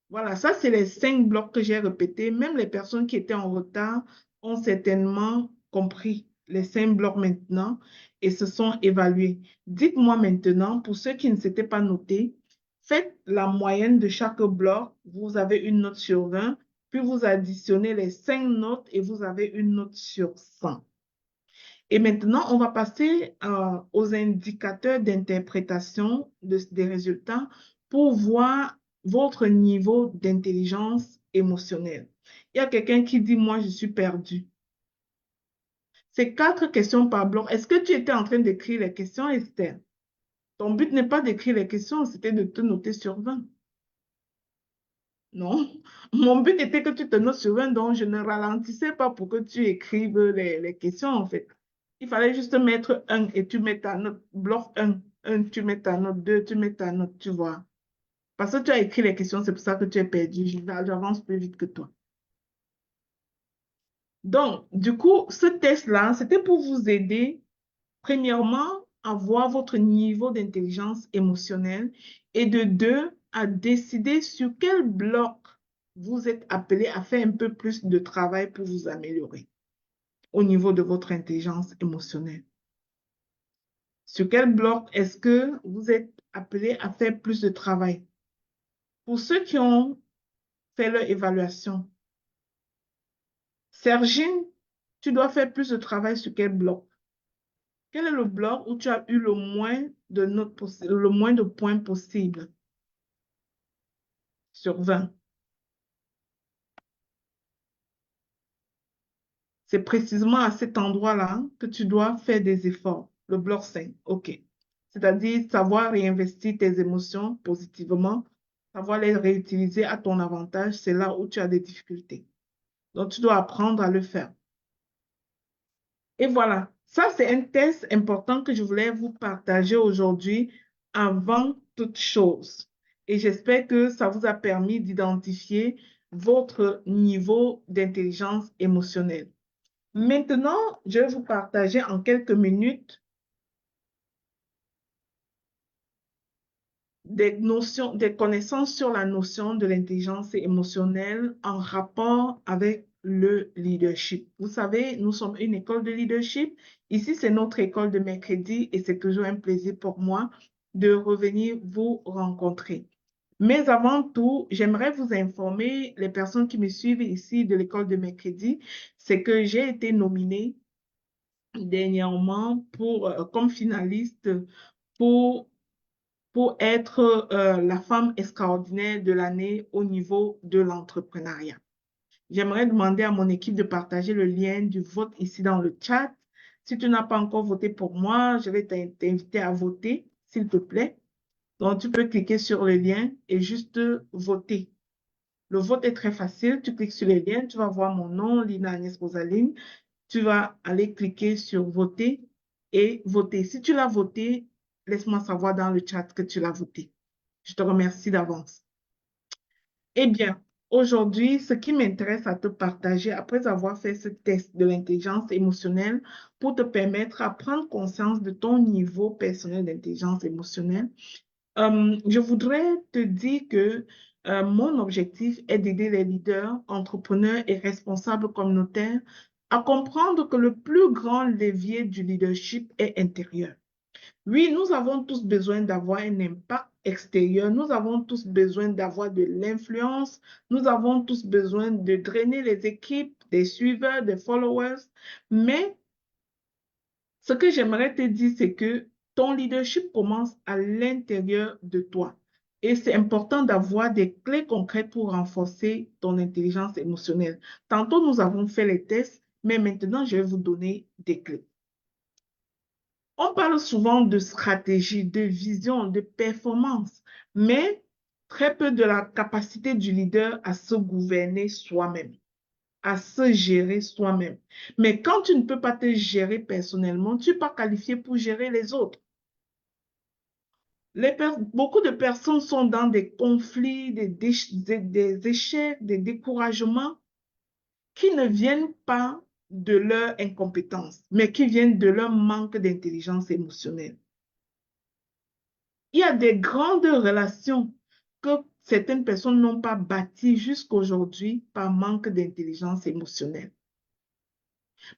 Voilà, ça, c'est les 5 blocs que j'ai répétés. Même les personnes qui étaient en retard ont certainement compris les 5 blocs maintenant et se sont évalués. Dites-moi maintenant, pour ceux qui ne s'étaient pas notés, faites la moyenne de chaque bloc. Vous avez une note sur 20, puis vous additionnez les 5 notes et vous avez une note sur 100. Et maintenant, on va passer aux indicateurs d'interprétation des résultats pour voir votre niveau d'intelligence émotionnelle. Il y a quelqu'un qui dit, moi, je suis perdu. C'est 4 questions par bloc. Est-ce que tu étais en train d'écrire les questions, Esther? Ton but n'est pas d'écrire les questions, c'était de te noter sur 20. Non, mon but était que tu te notes sur 20, donc je ne ralentissais pas pour que tu écrives les questions, en fait. Il fallait juste mettre 1 et tu mets ta note. Bloc 1, 1, tu mets ta note. 2, tu mets ta note, tu vois. Parce que tu as écrit les questions, c'est pour ça que tu es perdu. J'avance plus vite que toi. Donc, du coup, ce test-là, c'était pour vous aider, premièrement, à voir votre niveau d'intelligence émotionnelle et de 2, à décider sur quel bloc vous êtes appelé à faire un peu plus de travail pour vous améliorer au niveau de votre intelligence émotionnelle. Sur quel bloc est-ce que vous êtes appelé à faire plus de travail? Pour ceux qui ont fait leur évaluation, Sergine, tu dois faire plus de travail sur quel bloc? Quel est le bloc où tu as eu le moins de notes le moins de points possible sur 20? C'est précisément à cet endroit-là que tu dois faire des efforts. Le bloc 5, OK. C'est-à-dire savoir réinvestir tes émotions positivement, savoir les réutiliser à ton avantage, c'est là où tu as des difficultés. Donc, tu dois apprendre à le faire. Et voilà, ça, c'est un test important que je voulais vous partager aujourd'hui avant toute chose. Et j'espère que ça vous a permis d'identifier votre niveau d'intelligence émotionnelle. Maintenant, je vais vous partager en quelques minutes des notions, des connaissances sur la notion de l'intelligence émotionnelle en rapport avec le leadership. Vous savez, nous sommes une école de leadership. Ici, c'est notre école de mercredi et c'est toujours un plaisir pour moi de revenir vous rencontrer. Mais avant tout, j'aimerais vous informer, les personnes qui me suivent ici de l'école de mercredi, c'est que j'ai été nominée dernièrement comme finaliste pour pour être la femme extraordinaire de l'année au niveau de l'entrepreneuriat. J'aimerais demander à mon équipe de partager le lien du vote ici dans le chat. Si tu n'as pas encore voté pour moi, je vais t'inviter à voter, s'il te plaît. Donc, tu peux cliquer sur le lien et juste voter. Le vote est très facile. Tu cliques sur le lien, tu vas voir mon nom, Lina Agnès Rosaline. Tu vas aller cliquer sur voter et voter. Si tu l'as voté, laisse-moi savoir dans le chat que tu l'as voté. Je te remercie d'avance. Eh bien, aujourd'hui, ce qui m'intéresse à te partager, après avoir fait ce test de l'intelligence émotionnelle, pour te permettre à prendre conscience de ton niveau personnel d'intelligence émotionnelle, je voudrais te dire que Mon objectif est d'aider les leaders, entrepreneurs et responsables communautaires à comprendre que le plus grand levier du leadership est intérieur. Oui, nous avons tous besoin d'avoir un impact extérieur. Nous avons tous besoin d'avoir de l'influence. Nous avons tous besoin de drainer les équipes, des suiveurs, des followers. Mais ce que j'aimerais te dire, c'est que ton leadership commence à l'intérieur de toi. Et c'est important d'avoir des clés concrètes pour renforcer ton intelligence émotionnelle. Tantôt, nous avons fait les tests, mais maintenant, je vais vous donner des clés. On parle souvent de stratégie, de vision, de performance, mais très peu de la capacité du leader à se gouverner soi-même, à se gérer soi-même. Mais quand tu ne peux pas te gérer personnellement, tu n'es pas qualifié pour gérer les autres. Beaucoup de personnes sont dans des conflits, des échecs, des découragements qui ne viennent pas de leur incompétence, mais qui viennent de leur manque d'intelligence émotionnelle. Il y a des grandes relations que certaines personnes n'ont pas bâties jusqu'aujourd'hui par manque d'intelligence émotionnelle.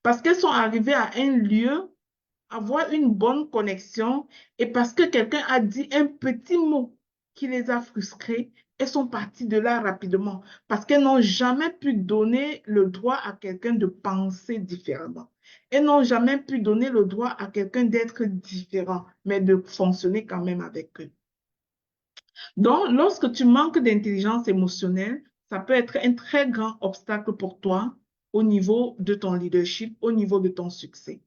Parce qu'elles sont arrivées à un lieu, avoir une bonne connexion, et parce que quelqu'un a dit un petit mot qui les a frustrées, elles sont parties de là rapidement. Parce qu'elles n'ont jamais pu donner le droit à quelqu'un de penser différemment. Elles n'ont jamais pu donner le droit à quelqu'un d'être différent, mais de fonctionner quand même avec eux. Donc, lorsque tu manques d'intelligence émotionnelle, ça peut être un très grand obstacle pour toi au niveau de ton leadership, au niveau de ton succès.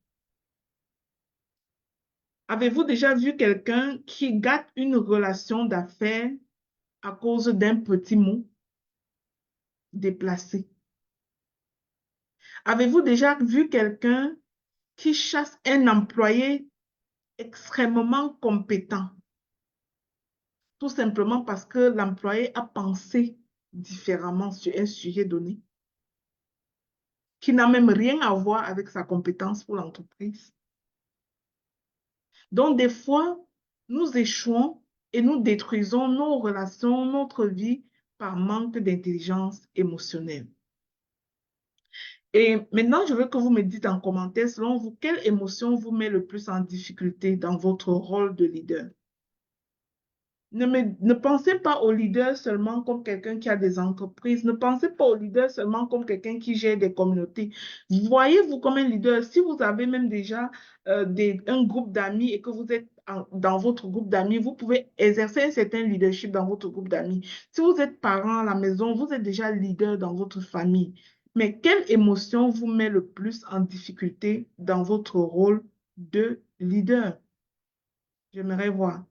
Avez-vous déjà vu quelqu'un qui gâte une relation d'affaires à cause d'un petit mot déplacé? Avez-vous déjà vu quelqu'un qui chasse un employé extrêmement compétent, tout simplement parce que l'employé a pensé différemment sur un sujet donné, qui n'a même rien à voir avec sa compétence pour l'entreprise? Donc, des fois, nous échouons et nous détruisons nos relations, notre vie par manque d'intelligence émotionnelle. Et maintenant, je veux que vous me dites en commentaire, selon vous, quelle émotion vous met le plus en difficulté dans votre rôle de leader? Ne pensez pas au leader seulement comme quelqu'un qui a des entreprises. Ne pensez pas au leader seulement comme quelqu'un qui gère des communautés. Voyez-vous comme un leader. Si vous avez même déjà un groupe d'amis et que vous êtes dans votre groupe d'amis, vous pouvez exercer un certain leadership dans votre groupe d'amis. Si vous êtes parent à la maison, vous êtes déjà leader dans votre famille. Mais quelle émotion vous met le plus en difficulté dans votre rôle de leader? J'aimerais voir.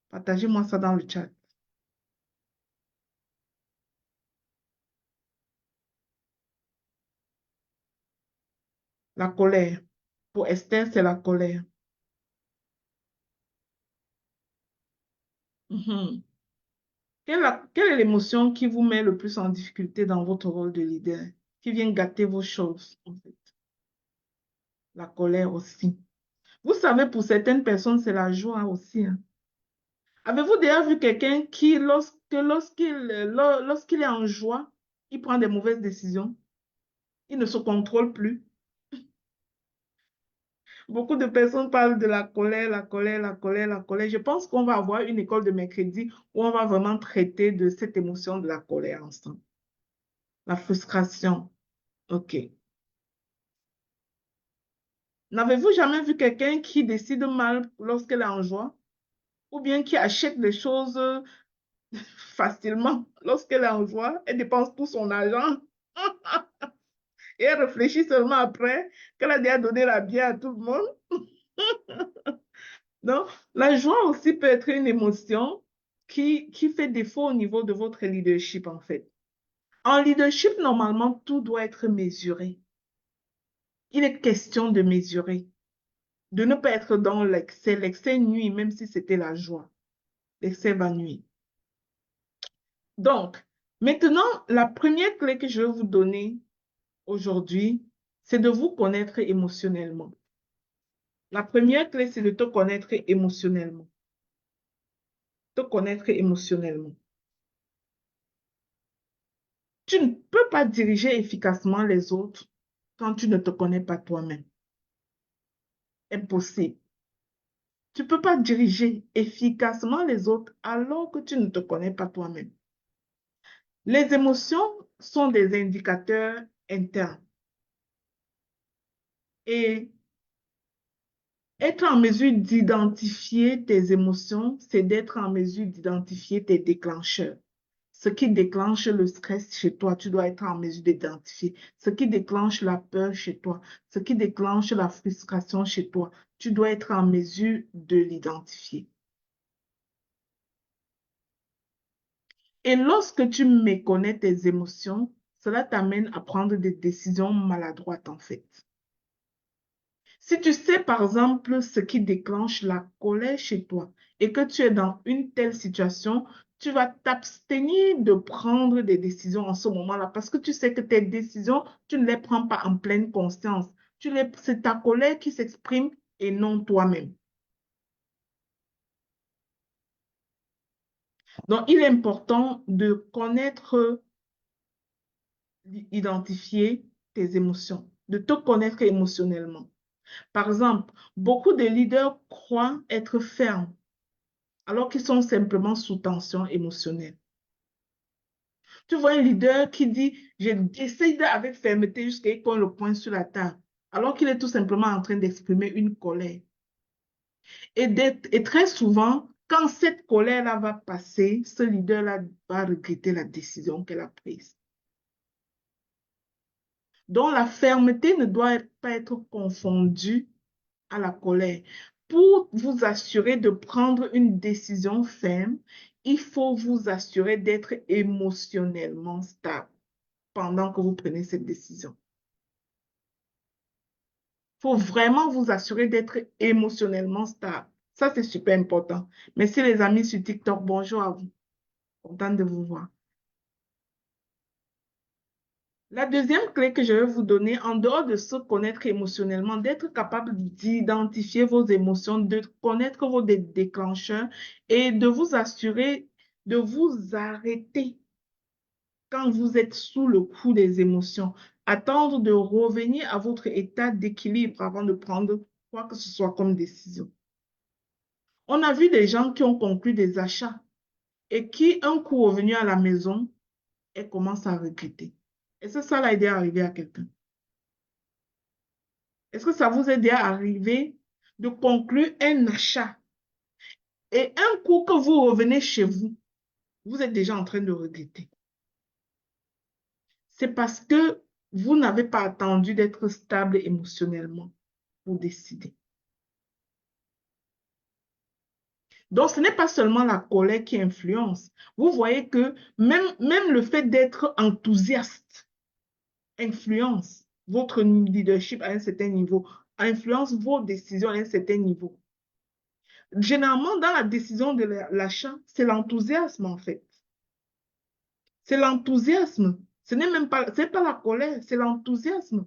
Partagez-moi ça dans le chat. La colère. Pour Esther, c'est la colère. Mhm. Quelle est l'émotion qui vous met le plus en difficulté dans votre rôle de leader? Qui vient gâter vos choses, en fait? La colère aussi. Vous savez, pour certaines personnes, c'est la joie aussi, hein. Avez-vous déjà vu quelqu'un qui, lorsqu'il est en joie, il prend des mauvaises décisions? Il ne se contrôle plus. Beaucoup de personnes parlent de la colère, la colère, la colère, la colère. Je pense qu'on va avoir une école de mercredi où on va vraiment traiter de cette émotion de la colère ensemble. La frustration. OK. N'avez-vous jamais vu quelqu'un qui décide mal lorsqu'elle est en joie? Ou bien qui achète des choses facilement lorsqu'elle est en joie? Elle dépense tout son argent et elle réfléchit seulement après qu'elle a déjà donné la bière à tout le monde. Donc, la joie aussi peut être une émotion qui fait défaut au niveau de votre leadership, en fait. En leadership, normalement, tout doit être mesuré. Il est question de mesurer, de ne pas être dans l'excès. L'excès nuit, même si c'était la joie. L'excès va nuire. Donc, maintenant, la première clé que je vais vous donner aujourd'hui, c'est de vous connaître émotionnellement. La première clé, c'est de te connaître émotionnellement. Te connaître émotionnellement. Tu ne peux pas diriger efficacement les autres quand tu ne te connais pas toi-même. Impossible. Tu ne peux pas diriger efficacement les autres alors que tu ne te connais pas toi-même. Les émotions sont des indicateurs internes. Et être en mesure d'identifier tes émotions, c'est d'être en mesure d'identifier tes déclencheurs. Ce qui déclenche le stress chez toi, tu dois être en mesure d'identifier. Ce qui déclenche la peur chez toi, ce qui déclenche la frustration chez toi, tu dois être en mesure de l'identifier. Et lorsque tu méconnais tes émotions, cela t'amène à prendre des décisions maladroites en fait. Si tu sais par exemple ce qui déclenche la colère chez toi et que tu es dans une telle situation, tu vas t'abstenir de prendre des décisions en ce moment-là parce que tu sais que tes décisions, tu ne les prends pas en pleine conscience. C'est ta colère qui s'exprime et non toi-même. Donc, il est important de connaître, identifier tes émotions, de te connaître émotionnellement. Par exemple, beaucoup de leaders croient être fermes alors qu'ils sont simplement sous tension émotionnelle. Tu vois un leader qui dit, je décide avec fermeté jusqu'à ce qu'il colle le poing sur la table, alors qu'il est tout simplement en train d'exprimer une colère. Et très souvent, quand cette colère-là va passer, ce leader-là va regretter la décision qu'elle a prise. Donc, la fermeté ne doit pas être confondue à la colère. Pour vous assurer de prendre une décision ferme, il faut vous assurer d'être émotionnellement stable pendant que vous prenez cette décision. Il faut vraiment vous assurer d'être émotionnellement stable. Ça, c'est super important. Merci les amis sur TikTok. Bonjour à vous. Content de vous voir. La deuxième clé que je vais vous donner, en dehors de se connaître émotionnellement, d'être capable d'identifier vos émotions, de connaître vos déclencheurs et de vous assurer de vous arrêter quand vous êtes sous le coup des émotions. Attendre de revenir à votre état d'équilibre avant de prendre quoi que ce soit comme décision. On a vu des gens qui ont conclu des achats et qui, un coup revenu à la maison, elles commencent à regretter. Est-ce que ça l'a aidé à arriver à quelqu'un? Est-ce que ça vous est déjà arrivé de conclure un achat et un coup que vous revenez chez vous, vous êtes déjà en train de regretter? C'est parce que vous n'avez pas attendu d'être stable émotionnellement pour décider. Donc, ce n'est pas seulement la colère qui influence. Vous voyez que même le fait d'être enthousiaste influence votre leadership à un certain niveau, influence vos décisions à un certain niveau. Généralement, dans la décision de l'achat, c'est l'enthousiasme en fait. C'est l'enthousiasme. Ce n'est même pas, c'est pas la colère, c'est l'enthousiasme.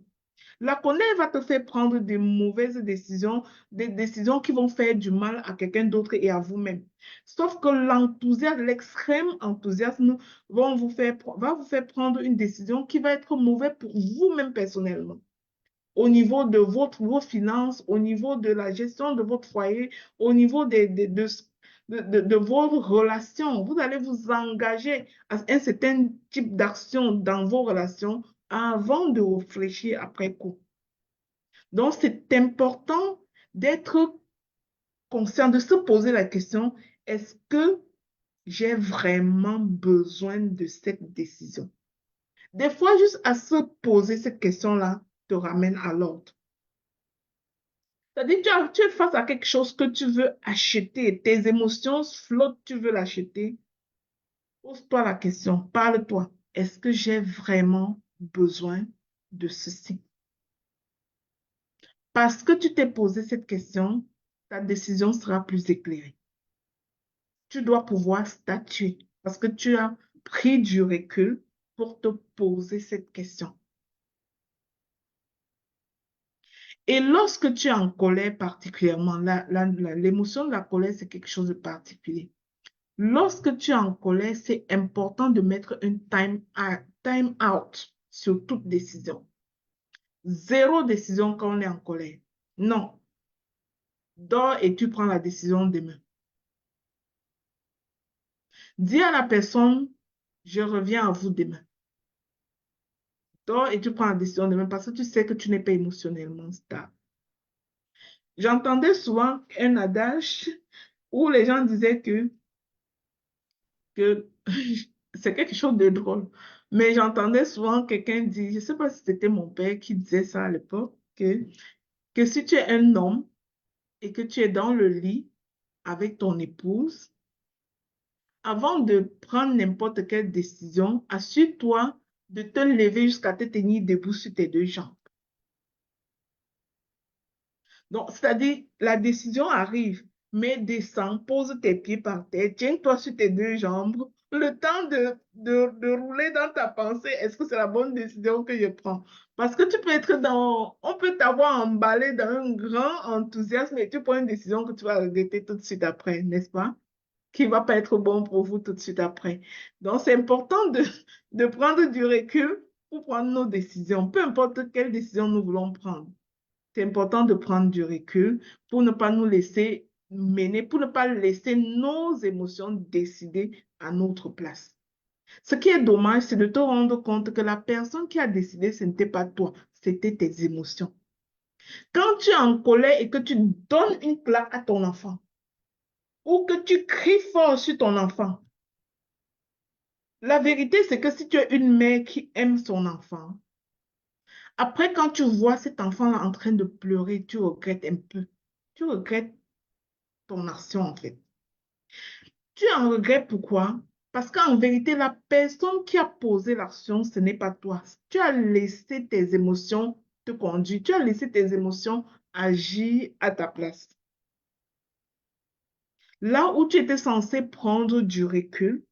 La colère va te faire prendre des mauvaises décisions, des décisions qui vont faire du mal à quelqu'un d'autre et à vous-même. Sauf que l'enthousiasme, l'extrême enthousiasme va vous faire prendre une décision qui va être mauvaise pour vous-même personnellement. Au niveau de vos finances, au niveau de la gestion de votre foyer, au niveau de vos relations. Vous allez vous engager à un certain type d'action dans vos relations avant de réfléchir après coup. Donc, c'est important d'être conscient, de se poser la question, est-ce que j'ai vraiment besoin de cette décision? Des fois, juste à se poser cette question-là te ramène à l'ordre. C'est-à-dire, tu es face à quelque chose que tu veux acheter, tes émotions flottent, tu veux l'acheter. Pose-toi la question, parle-toi. Est-ce que j'ai vraiment besoin de ceci? Parce que tu t'es posé cette question, ta décision sera plus éclairée. Tu dois pouvoir statuer parce que tu as pris du recul pour te poser cette question. Et lorsque tu es en colère particulièrement, l'émotion de la colère, c'est quelque chose de particulier. Lorsque tu es en colère, c'est important de mettre un time time out sur toute décision. Zéro décision quand on est en colère. Non. Dors et tu prends la décision demain. Dis à la personne, je reviens à vous demain. Dors et tu prends la décision demain parce que tu sais que tu n'es pas émotionnellement stable. J'entendais souvent un adage où les gens disaient que c'est quelque chose de drôle. Mais j'entendais souvent quelqu'un dire, je ne sais pas si c'était mon père qui disait ça à l'époque, que si tu es un homme et que tu es dans le lit avec ton épouse, avant de prendre n'importe quelle décision, assure-toi de te lever jusqu'à te tenir debout sur tes deux jambes. Donc, c'est-à-dire, la décision arrive, mais descends, pose tes pieds par terre, tiens-toi sur tes deux jambes, le temps de rouler dans ta pensée, est-ce que c'est la bonne décision que je prends? Parce que tu peux être on peut t'avoir emballé dans un grand enthousiasme et tu prends une décision que tu vas regretter tout de suite après, n'est-ce pas? Qui ne va pas être bon pour vous tout de suite après. Donc, c'est important de prendre du recul pour prendre nos décisions, peu importe quelle décision nous voulons prendre. C'est important de prendre du recul pour ne pas nous laisser mener, pour ne pas laisser nos émotions décider à notre place. Ce qui est dommage, c'est de te rendre compte que la personne qui a décidé, ce n'était pas toi, c'était tes émotions. Quand tu es en colère et que tu donnes une claque à ton enfant, ou que tu cries fort sur ton enfant, la vérité, c'est que si tu es une mère qui aime son enfant, après, quand tu vois cet enfant-là en train de pleurer, tu regrettes un peu. Tu regrettes ton action, en fait. Tu en regrettes pourquoi? Parce qu'en vérité, la personne qui a posé l'action, ce n'est pas toi. Tu as laissé tes émotions te conduire. Tu as laissé tes émotions agir à ta place. Là où tu étais censé prendre du recul,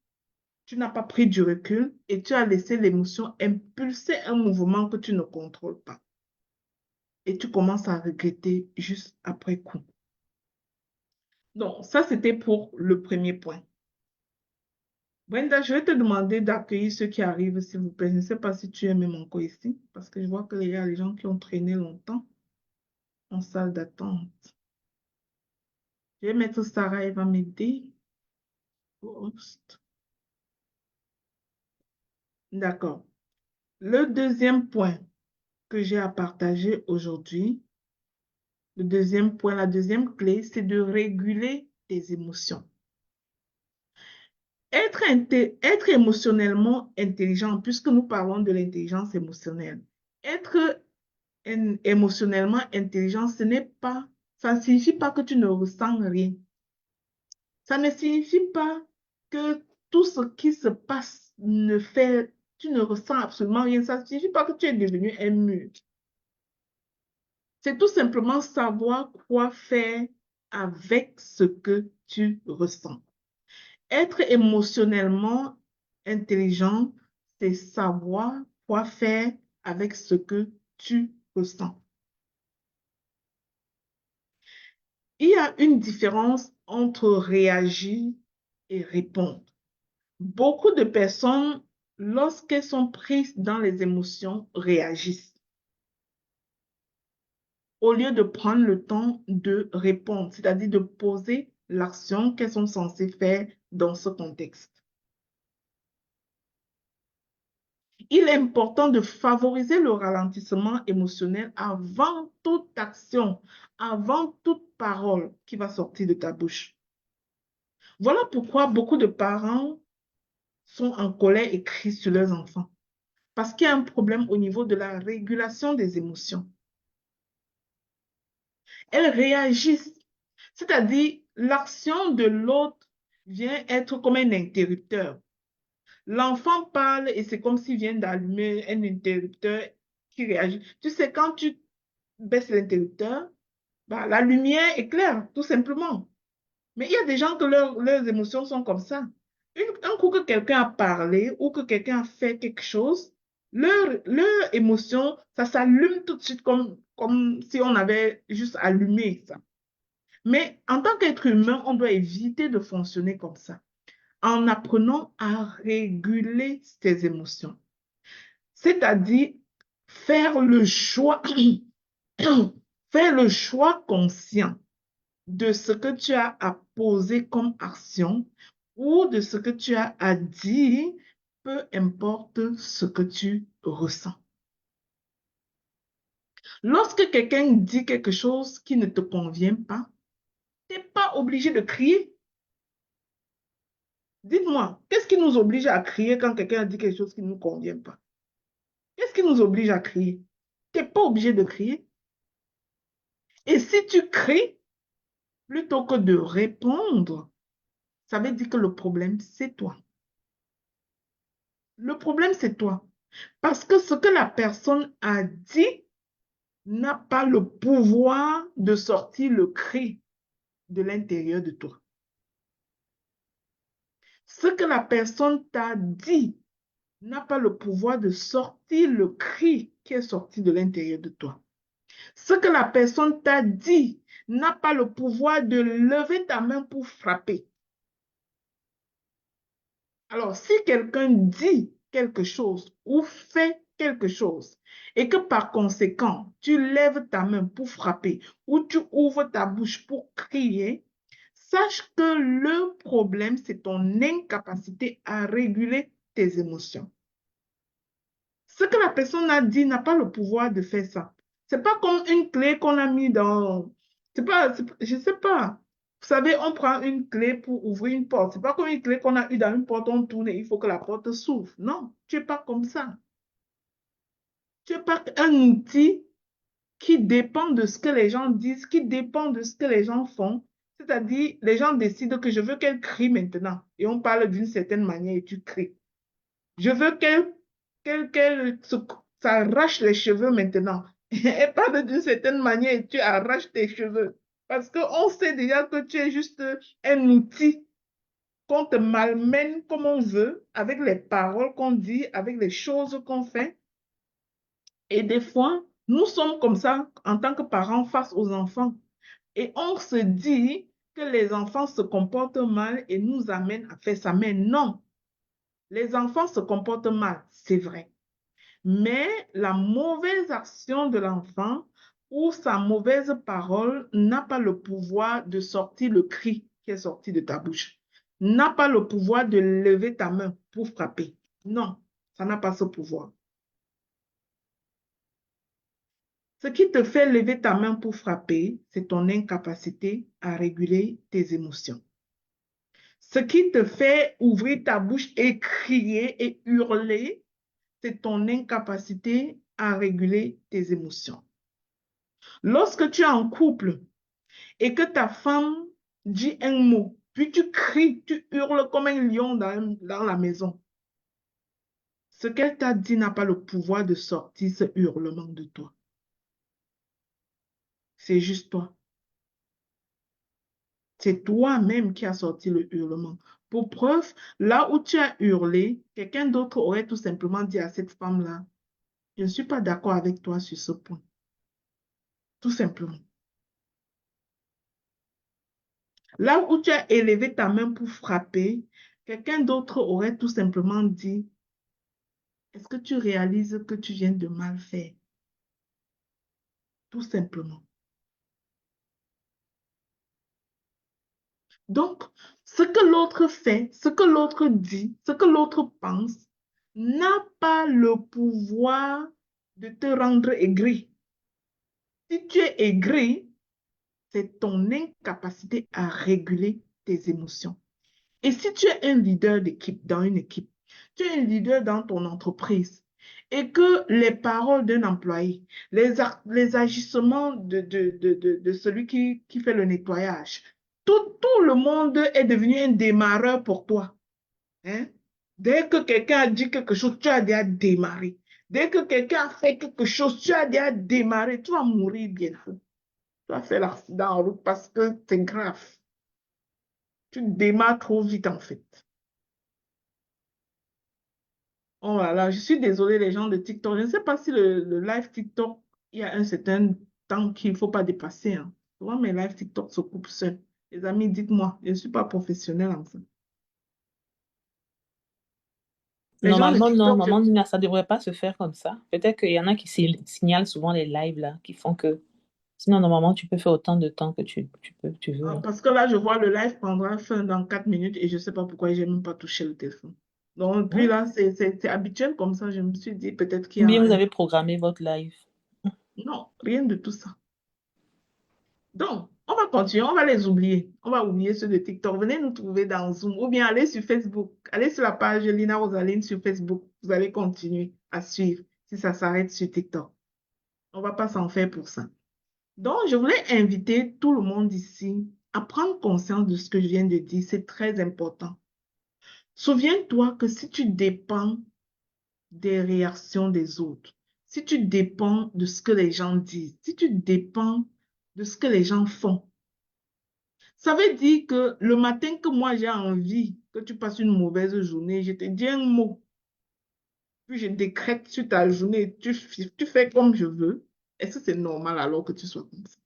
tu n'as pas pris du recul et tu as laissé l'émotion impulser un mouvement que tu ne contrôles pas. Et tu commences à regretter juste après coup. Donc, ça, c'était pour le premier point. Brenda, je vais te demander d'accueillir ceux qui arrivent, s'il vous plaît. Je ne sais pas si tu es même encore ici, parce que je vois qu'il y a des gens qui ont traîné longtemps en salle d'attente. Je vais mettre Sarah, elle va m'aider. D'accord. Le deuxième point que j'ai à partager aujourd'hui, le deuxième point, la deuxième clé, c'est de réguler tes émotions. Être émotionnellement intelligent, puisque nous parlons de l'intelligence émotionnelle, être émotionnellement intelligent, ça ne signifie pas que tu ne ressens rien. Ça ne signifie pas que tout ce qui se passe tu ne ressens absolument rien. Ça ne signifie pas que tu es devenu un mur. C'est tout simplement savoir quoi faire avec ce que tu ressens. Être émotionnellement intelligent, c'est savoir quoi faire avec ce que tu ressens. Il y a une différence entre réagir et répondre. Beaucoup de personnes, lorsqu'elles sont prises dans les émotions, réagissent au lieu de prendre le temps de répondre, c'est-à-dire de poser l'action qu'elles sont censées faire dans ce contexte. Il est important de favoriser le ralentissement émotionnel avant toute action, avant toute parole qui va sortir de ta bouche. Voilà pourquoi beaucoup de parents sont en colère et crient sur leurs enfants. Parce qu'il y a un problème au niveau de la régulation des émotions. Elles réagissent, c'est-à-dire l'action de l'autre vient être comme un interrupteur. L'enfant parle et c'est comme s'il vient d'allumer un interrupteur qui réagit. Tu sais, quand tu baisses l'interrupteur, bah, la lumière éclaire, tout simplement. Mais il y a des gens que leurs émotions sont comme ça. Un coup que quelqu'un a parlé ou que quelqu'un a fait quelque chose, leur émotion, ça s'allume tout de suite comme si on avait juste allumé ça. Mais en tant qu'être humain, on doit éviter de fonctionner comme ça, en apprenant à réguler ses émotions. C'est-à-dire faire le choix, faire le choix conscient de ce que tu as à poser comme action ou de ce que tu as à dire, peu importe ce que tu ressens. Lorsque quelqu'un dit quelque chose qui ne te convient pas, tu n'es pas obligé de crier. Dites-moi, qu'est-ce qui nous oblige à crier quand quelqu'un a dit quelque chose qui ne nous convient pas? Qu'est-ce qui nous oblige à crier? Tu n'es pas obligé de crier. Et si tu cries, plutôt que de répondre, ça veut dire que le problème, c'est toi. Le problème, c'est toi. Parce que ce que la personne a dit n'a pas le pouvoir de sortir le cri de l'intérieur de toi. Ce que la personne t'a dit n'a pas le pouvoir de sortir le cri qui est sorti de l'intérieur de toi. Ce que la personne t'a dit n'a pas le pouvoir de lever ta main pour frapper. Alors, si quelqu'un dit quelque chose ou fait quelque chose et que par conséquent, tu lèves ta main pour frapper ou tu ouvres ta bouche pour crier, sache que le problème, c'est ton incapacité à réguler tes émotions. Ce que la personne a dit n'a pas le pouvoir de faire ça. C'est pas comme une clé qu'on a mis dans... Je sais pas. Vous savez, on prend une clé pour ouvrir une porte. C'est pas comme une clé qu'on a eu dans une porte, on tourne et il faut que la porte s'ouvre. Non, tu n'es pas comme ça. Tu n'es pas un outil qui dépend de ce que les gens disent, qui dépend de ce que les gens font. C'est-à-dire, les gens décident que je veux qu'elle crie maintenant. Et on parle d'une certaine manière et tu cries. Je veux qu'elle s'arrache les cheveux maintenant. Elle parle d'une certaine manière et tu arraches tes cheveux. Parce qu'on sait déjà que tu es juste un outil qu'on te malmène comme on veut, avec les paroles qu'on dit, avec les choses qu'on fait. Et des fois, nous sommes comme ça en tant que parents face aux enfants. Et on se dit que les enfants se comportent mal et nous amènent à faire ça. Mais non, les enfants se comportent mal, c'est vrai. Mais la mauvaise action de l'enfant ou sa mauvaise parole n'a pas le pouvoir de sortir le cri qui est sorti de ta bouche. N'a pas le pouvoir de lever ta main pour frapper. Non, ça n'a pas ce pouvoir. Ce qui te fait lever ta main pour frapper, c'est ton incapacité à réguler tes émotions. Ce qui te fait ouvrir ta bouche et crier et hurler, c'est ton incapacité à réguler tes émotions. Lorsque tu es en couple et que ta femme dit un mot, puis tu cries, tu hurles comme un lion dans la maison, ce qu'elle t'a dit n'a pas le pouvoir de sortir ce hurlement de toi. C'est juste toi. C'est toi-même qui as sorti le hurlement. Pour preuve, là où tu as hurlé, quelqu'un d'autre aurait tout simplement dit à cette femme-là, je ne suis pas d'accord avec toi sur ce point. Tout simplement. Là où tu as élevé ta main pour frapper, quelqu'un d'autre aurait tout simplement dit, est-ce que tu réalises que tu viens de mal faire? Tout simplement. Donc, ce que l'autre fait, ce que l'autre dit, ce que l'autre pense, n'a pas le pouvoir de te rendre aigri. Si tu es aigri, c'est ton incapacité à réguler tes émotions. Et si tu es un leader d'équipe, dans une équipe, tu es un leader dans ton entreprise et que les paroles d'un employé, les agissements de celui qui fait le nettoyage, tout le monde est devenu un démarreur pour toi. Hein? Dès que quelqu'un a dit quelque chose, tu as déjà démarré. Dès que quelqu'un a fait quelque chose, tu as déjà démarré. Tu vas mourir bientôt. Tu vas faire l'accident en route parce que c'est grave. Tu démarres trop vite en fait. Oh là là, je suis désolée les gens de TikTok. Je ne sais pas si le live TikTok, il y a un certain temps qu'il ne faut pas dépasser. Hein. Souvent mes lives TikTok se coupent seuls. Les amis, dites-moi, je ne suis pas professionnelle en ça. Les gens de Normalement, non. TikTok, Normalement, Nina, ça ne devrait pas se faire comme ça. Peut-être qu'il y en a qui signalent souvent les lives là, qui font que. Sinon, normalement, tu peux faire autant de temps que tu veux, hein. parce que là, je vois le live prendra fin dans 4 minutes et je ne sais pas pourquoi j'ai même pas touché le téléphone. Donc, puis Hein? là, c'est habituel comme ça. Je me suis dit peut-être qu'il y Ou a bien vous un... avez programmé votre live. Non, rien de tout ça. Donc, on va continuer, on va les oublier. On va oublier ceux de TikTok. Venez nous trouver dans Zoom ou bien allez sur Facebook. Allez sur la page Lina Rosaline sur Facebook. Vous allez continuer à suivre si ça s'arrête sur TikTok. On ne va pas s'en faire pour ça. Donc, je voulais inviter tout le monde ici à prendre conscience de ce que je viens de dire. C'est très important. Souviens-toi que si tu dépends des réactions des autres, si tu dépends de ce que les gens disent, si tu dépends de ce que les gens font, ça veut dire que le matin que moi j'ai envie que tu passes une mauvaise journée, je te dis un mot, puis je décrète sur ta journée, tu fais comme je veux. Est-ce que c'est normal alors que tu sois comme ça?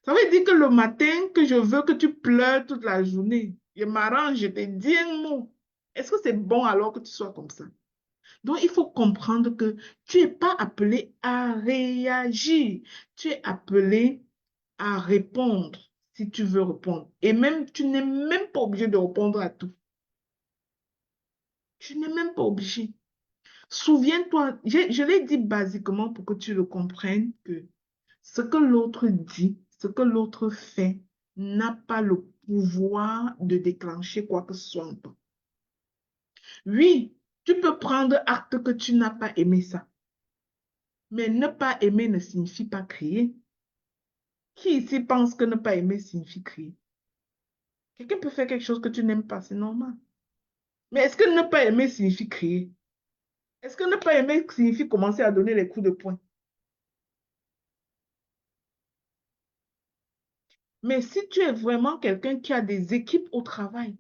Ça veut dire que le matin que je veux que tu pleures toute la journée, je m'arrange, je te dis un mot. Est-ce que c'est bon alors que tu sois comme ça? Donc, il faut comprendre que tu n'es pas appelé à réagir. Tu es appelé à répondre si tu veux répondre. Et même, tu n'es même pas obligé de répondre à tout. Tu n'es même pas obligé. Souviens-toi, je l'ai dit basiquement pour que tu le comprennes, que ce que l'autre dit, ce que l'autre fait, n'a pas le pouvoir de déclencher quoi que ce soit en toi. Oui, tu peux prendre acte que tu n'as pas aimé ça, mais ne pas aimer ne signifie pas crier. Qui ici pense que ne pas aimer signifie crier? Quelqu'un peut faire quelque chose que tu n'aimes pas, c'est normal. Mais est-ce que ne pas aimer signifie crier? Est-ce que ne pas aimer signifie commencer à donner les coups de poing? Mais si tu es vraiment quelqu'un qui a des équipes au travail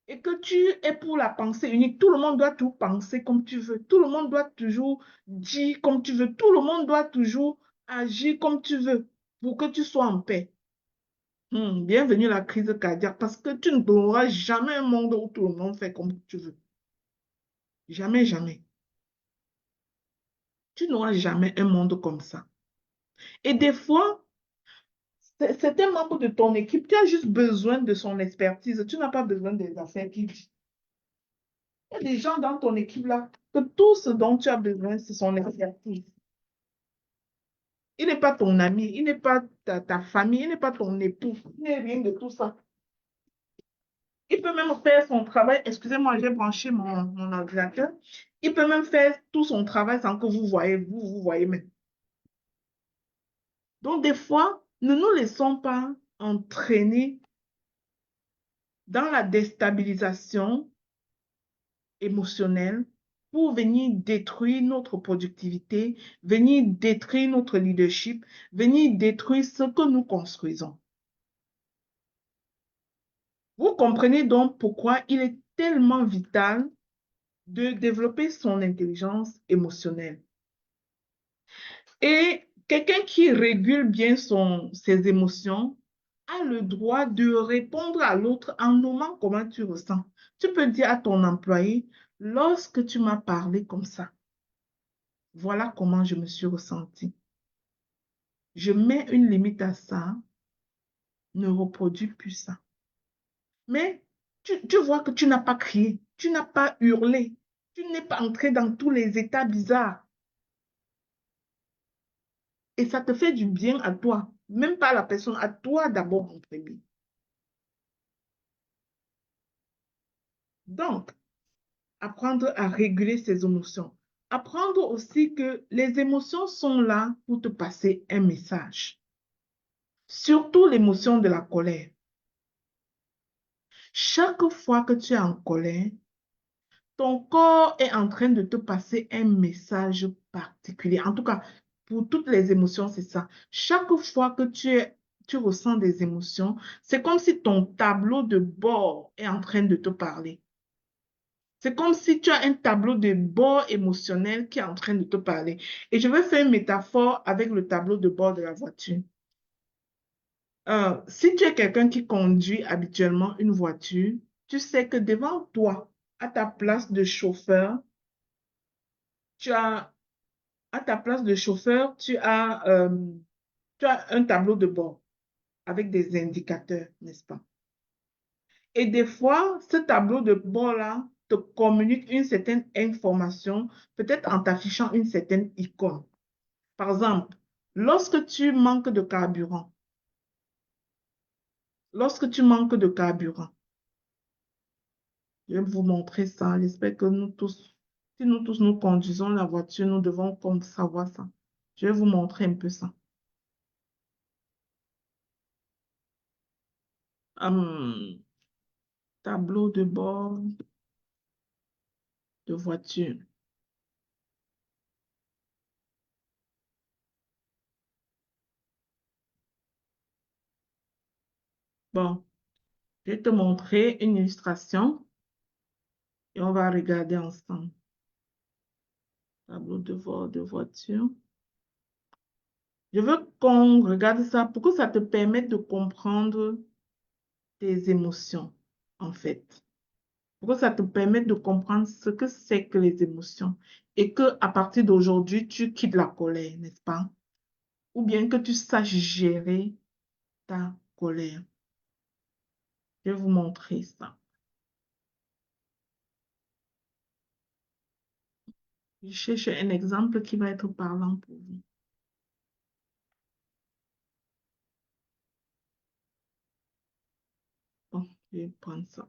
et que tu es pour la pensée unique, tout le monde doit tout penser comme tu veux. Tout le monde doit toujours dire comme tu veux. Tout le monde doit toujours agir comme tu veux pour que tu sois en paix. Bienvenue à la crise cardiaque parce que tu n'auras jamais un monde où tout le monde fait comme tu veux. Jamais, jamais. Tu n'auras jamais un monde comme ça. Et des fois, c'est un membre de ton équipe, tu as juste besoin de son expertise. Tu n'as pas besoin des affaires qu'il dit. Il y a des gens dans ton équipe là, que tout ce dont tu as besoin, c'est son expertise. Il n'est pas ton ami, il n'est pas ta famille, il n'est pas ton époux, il n'est rien de tout ça. Il peut même faire son travail. Excusez-moi, j'ai branché mon ordinateur. Il peut même faire tout son travail sans que vous voyez, vous voyez même. Donc, des fois, ne nous laissons pas entraîner dans la déstabilisation émotionnelle pour venir détruire notre productivité, venir détruire notre leadership, venir détruire ce que nous construisons. Vous comprenez donc pourquoi il est tellement vital de développer son intelligence émotionnelle. Et quelqu'un qui régule bien ses émotions a le droit de répondre à l'autre en nommant comment tu ressens. Tu peux dire à ton employé, lorsque tu m'as parlé comme ça, voilà comment je me suis ressentie. Je mets une limite à ça, ne reproduis plus ça. Mais tu vois que tu n'as pas crié, tu n'as pas hurlé, tu n'es pas entré dans tous les états bizarres. Et ça te fait du bien à toi, même pas à la personne, à toi d'abord en premier. Donc, apprendre à réguler ses émotions. Apprendre aussi que les émotions sont là pour te passer un message. Surtout l'émotion de la colère. Chaque fois que tu es en colère, ton corps est en train de te passer un message particulier. En tout cas, pour toutes les émotions, c'est ça. Chaque fois que tu ressens des émotions, c'est comme si ton tableau de bord est en train de te parler. C'est comme si tu as un tableau de bord émotionnel qui est en train de te parler. Et je vais faire une métaphore avec le tableau de bord de la voiture. Si tu es quelqu'un qui conduit habituellement une voiture, tu sais que devant toi, à ta place de chauffeur, tu as, à ta place de chauffeur, tu as un tableau de bord avec des indicateurs, n'est-ce pas? Et des fois, ce tableau de bord-là te communique une certaine information, peut-être en t'affichant une certaine icône. Par exemple, lorsque tu manques de carburant, lorsque tu manques de carburant, je vais vous montrer ça. J'espère que nous tous, si nous tous nous conduisons la voiture, nous devons comme savoir ça. Je vais vous montrer un peu ça. Hum, tableau de bord de voiture. Bon, je vais te montrer une illustration et on va regarder ensemble. Tableau de bord de voiture. Je veux qu'on regarde ça pour que ça te permette de comprendre tes émotions, en fait. Pour que ça te permette de comprendre ce que c'est que les émotions. Et que à partir d'aujourd'hui, tu quittes la colère, n'est-ce pas? Ou bien que tu saches gérer ta colère. Je vais vous montrer ça. Je cherche un exemple qui va être parlant pour vous. Bon, je vais prendre ça.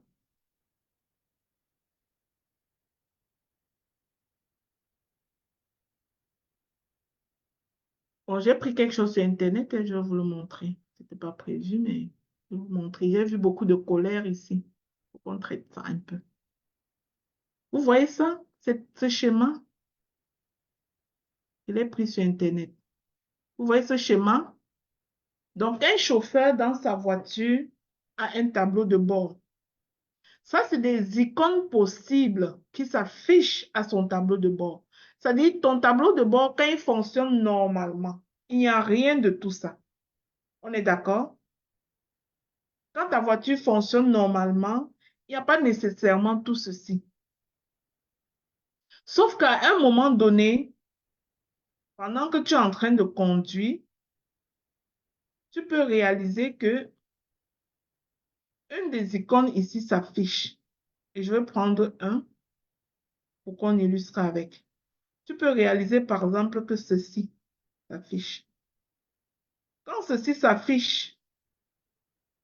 Bon, j'ai pris quelque chose sur Internet et je vais vous le montrer. Ce n'était pas prévu, mais je vais vous montrer. J'ai vu beaucoup de colère ici. Faut qu'on traite ça un peu. Vous voyez ça? Ce schéma? Je l'ai pris sur Internet. Vous voyez ce schéma? Donc, un chauffeur dans sa voiture a un tableau de bord. Ça, c'est des icônes possibles qui s'affichent à son tableau de bord. C'est-à-dire, ton tableau de bord, quand il fonctionne normalement, il n'y a rien de tout ça. On est d'accord? Quand ta voiture fonctionne normalement, il n'y a pas nécessairement tout ceci. Sauf qu'à un moment donné, pendant que tu es en train de conduire, tu peux réaliser que une des icônes ici s'affiche. Et je vais prendre un pour qu'on illustre avec. Tu peux réaliser par exemple que ceci s'affiche. Quand ceci s'affiche,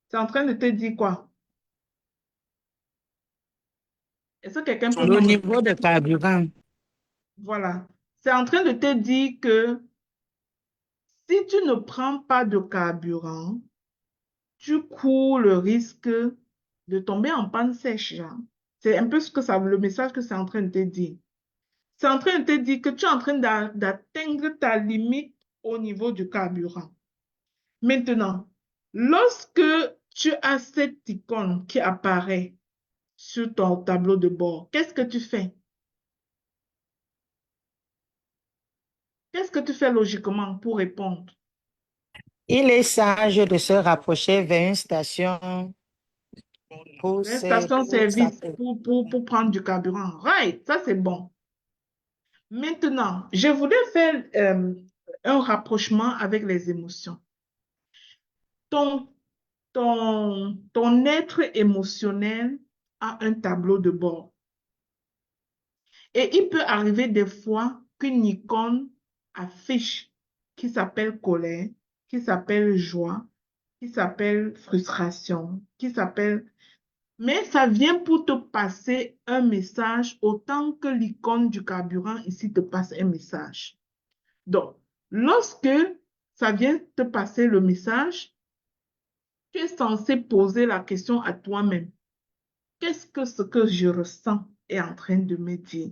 c'est en train de te dire quoi? Est-ce que quelqu'un peut Le me... niveau de carburant. Voilà. C'est en train de te dire que si tu ne prends pas de carburant, tu cours le risque de tomber en panne sèche, genre. C'est un peu ce que ça, le message que c'est en train de te dire. C'est en train de te dire que tu es en train d'atteindre ta limite au niveau du carburant. Maintenant, lorsque tu as cette icône qui apparaît sur ton tableau de bord, qu'est-ce que tu fais? Qu'est-ce que tu fais logiquement pour répondre? Il est sage de se rapprocher vers une station pour Une station-service s'appeler. pour prendre du carburant. Right, ça c'est bon. Maintenant, je voudrais faire un rapprochement avec les émotions. Ton, ton être émotionnel a un tableau de bord. Et il peut arriver des fois qu'une icône affiche qui s'appelle colère, qui s'appelle joie, qui s'appelle frustration, qui s'appelle... Mais ça vient pour te passer un message autant que l'icône du carburant ici te passe un message. Donc, lorsque ça vient te passer le message, tu es censé poser la question à toi-même. Qu'est-ce que ce que je ressens est en train de me dire?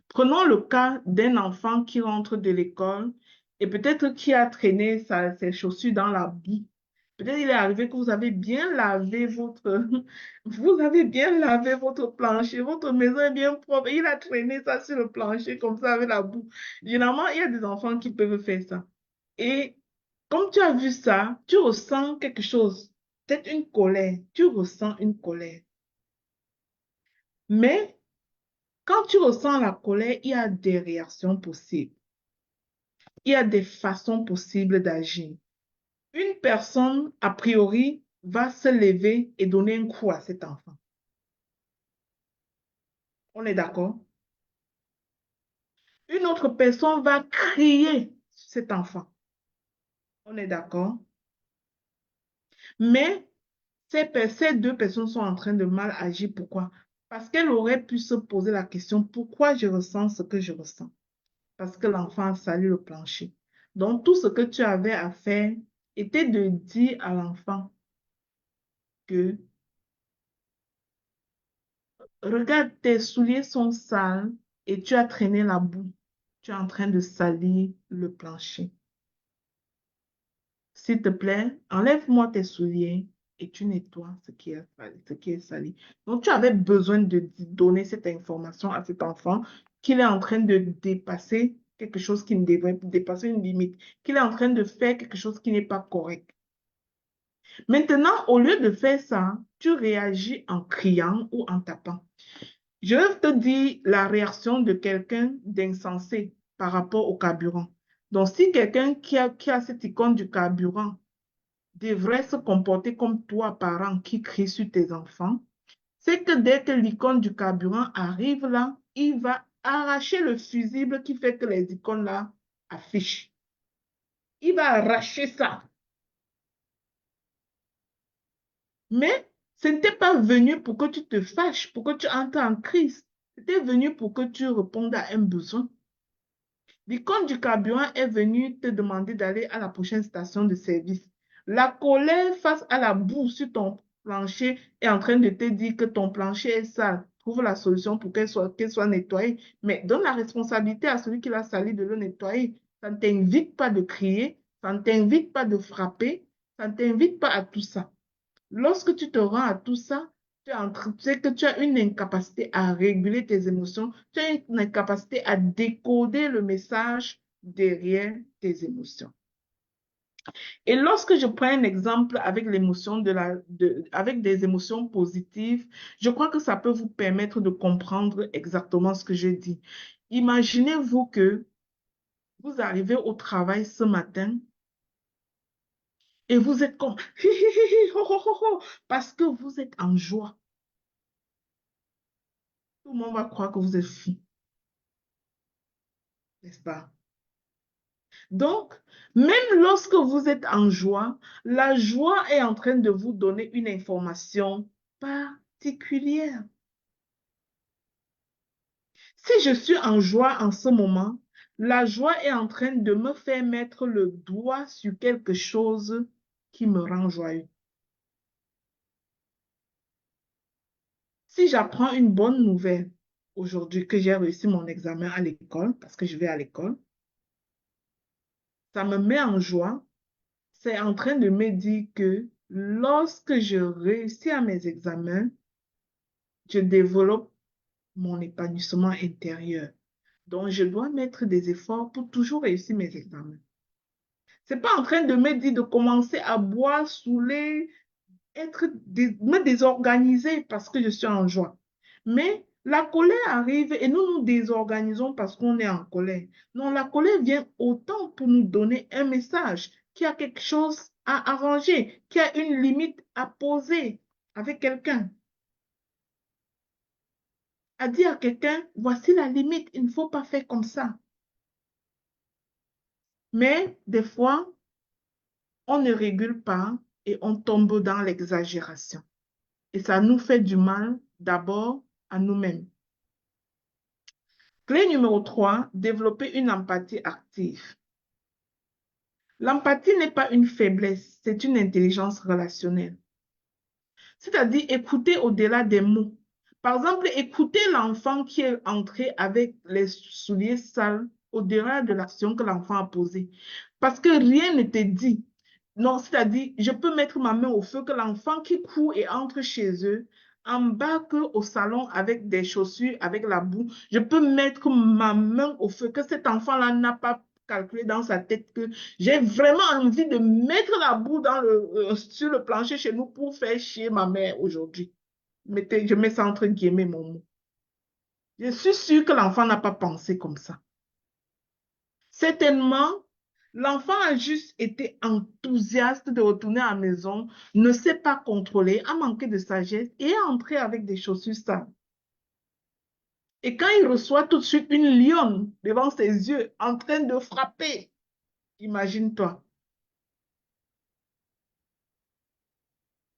Prenons le cas d'un enfant qui rentre de l'école et peut-être qui a traîné ses chaussures dans la boue. Peut-être il est arrivé que vous avez bien lavé votre, vous avez bien lavé votre plancher, votre maison est bien propre et il a traîné ça sur le plancher comme ça avec la boue. Généralement, il y a des enfants qui peuvent faire ça. Et comme tu as vu ça, tu ressens quelque chose, peut-être une colère, tu ressens une colère. Mais quand tu ressens la colère, il y a des réactions possibles. Il y a des façons possibles d'agir. Une personne, a priori, va se lever et donner un coup à cet enfant. On est d'accord? Une autre personne va crier sur cet enfant. On est d'accord? Mais ces deux personnes sont en train de mal agir. Pourquoi? Parce qu'elle aurait pu se poser la question, pourquoi je ressens ce que je ressens? Parce que l'enfant a sali le plancher. Donc, tout ce que tu avais à faire était de dire à l'enfant que, regarde, tes souliers sont sales et tu as traîné la boue. Tu es en train de salir le plancher. S'il te plaît, enlève-moi tes souliers et tu nettoies ce qui est sali. Donc, tu avais besoin de donner cette information à cet enfant qu'il est en train de dépasser quelque chose qui ne devrait pas dépasser une limite, qu'il est en train de faire quelque chose qui n'est pas correct. Maintenant, au lieu de faire ça, tu réagis en criant ou en tapant. Je vais te dire la réaction de quelqu'un d'insensé par rapport au carburant. Donc, si quelqu'un qui a cette icône du carburant devrait se comporter comme toi, parent qui crie sur tes enfants, c'est que dès que l'icône du carburant arrive là, il va arracher le fusible qui fait que les icônes là affichent. Il va arracher ça. Mais ce n'était pas venu pour que tu te fâches, pour que tu entres en crise. C'était venu pour que tu répondes à un besoin. L'icône du carburant est venu te demander d'aller à la prochaine station de service. La colère face à la boue sur ton plancher est en train de te dire que ton plancher est sale. Trouve la solution pour qu'elle soit nettoyée. Mais donne la responsabilité à celui qui l'a sali de le nettoyer. Ça ne t'invite pas de crier, ça ne t'invite pas de frapper, ça ne t'invite pas à tout ça. Lorsque tu te rends à tout ça, tu sais que tu as une incapacité à réguler tes émotions, tu as une incapacité à décoder le message derrière tes émotions. Et lorsque je prends un exemple avec avec des émotions positives, je crois que ça peut vous permettre de comprendre exactement ce que je dis. Imaginez-vous que vous arrivez au travail ce matin et vous êtes comme hi, hi, hi, hi, ho, ho, ho, ho, parce que vous êtes en joie. Tout le monde va croire que vous êtes fou, n'est-ce pas? Donc, même lorsque vous êtes en joie, la joie est en train de vous donner une information particulière. Si je suis en joie en ce moment, la joie est en train de me faire mettre le doigt sur quelque chose qui me rend joyeux. Si j'apprends une bonne nouvelle aujourd'hui que j'ai réussi mon examen à l'école, parce que je vais à l'école, ça me met en joie. C'est en train de me dire que lorsque je réussis à mes examens, je développe mon épanouissement intérieur. Donc, je dois mettre des efforts pour toujours réussir mes examens. C'est pas en train de me dire de commencer à boire, saouler, me désorganiser parce que je suis en joie. Mais la colère arrive et nous nous désorganisons parce qu'on est en colère. Non, la colère vient autant pour nous donner un message, qu'il y a quelque chose à arranger, qu'il y a une limite à poser avec quelqu'un. À dire à quelqu'un, voici la limite, il ne faut pas faire comme ça. Mais des fois, on ne régule pas et on tombe dans l'exagération. Et ça nous fait du mal d'abord à nous-mêmes. Clé numéro 3, développer une empathie active. L'empathie n'est pas une faiblesse, c'est une intelligence relationnelle. C'est-à-dire écouter au-delà des mots. Par exemple, écouter l'enfant qui est entré avec les souliers sales au-delà de l'action que l'enfant a posée. Parce que rien ne te dit. Non, c'est-à-dire, je peux mettre ma main au feu que l'enfant qui court et entre chez eux embarque au salon avec des chaussures, avec la boue. Je peux mettre ma main au feu que cet enfant-là n'a pas calculé dans sa tête que j'ai vraiment envie de mettre la boue sur le plancher chez nous pour faire chier ma mère aujourd'hui. Je mets ça entre guillemets mon mot. Je suis sûre que l'enfant n'a pas pensé comme ça. Certainement, l'enfant a juste été enthousiaste de retourner à la maison, ne s'est pas contrôlé, a manqué de sagesse et est entré avec des chaussures sales. Et quand il reçoit tout de suite une lionne devant ses yeux en train de frapper, imagine-toi.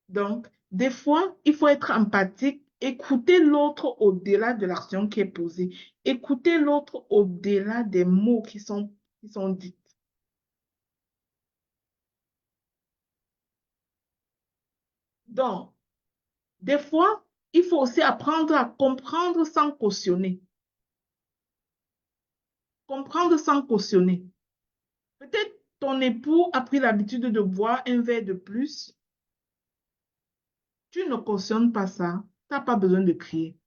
Donc, des fois, il faut être empathique, écouter l'autre au-delà de l'action qui est posée, écouter l'autre au-delà des mots qui sont dits. Donc, des fois, il faut aussi apprendre à comprendre sans cautionner. Comprendre sans cautionner. Peut-être ton époux a pris l'habitude de boire un verre de plus. Tu ne cautionnes pas ça. Tu n'as pas besoin de crier.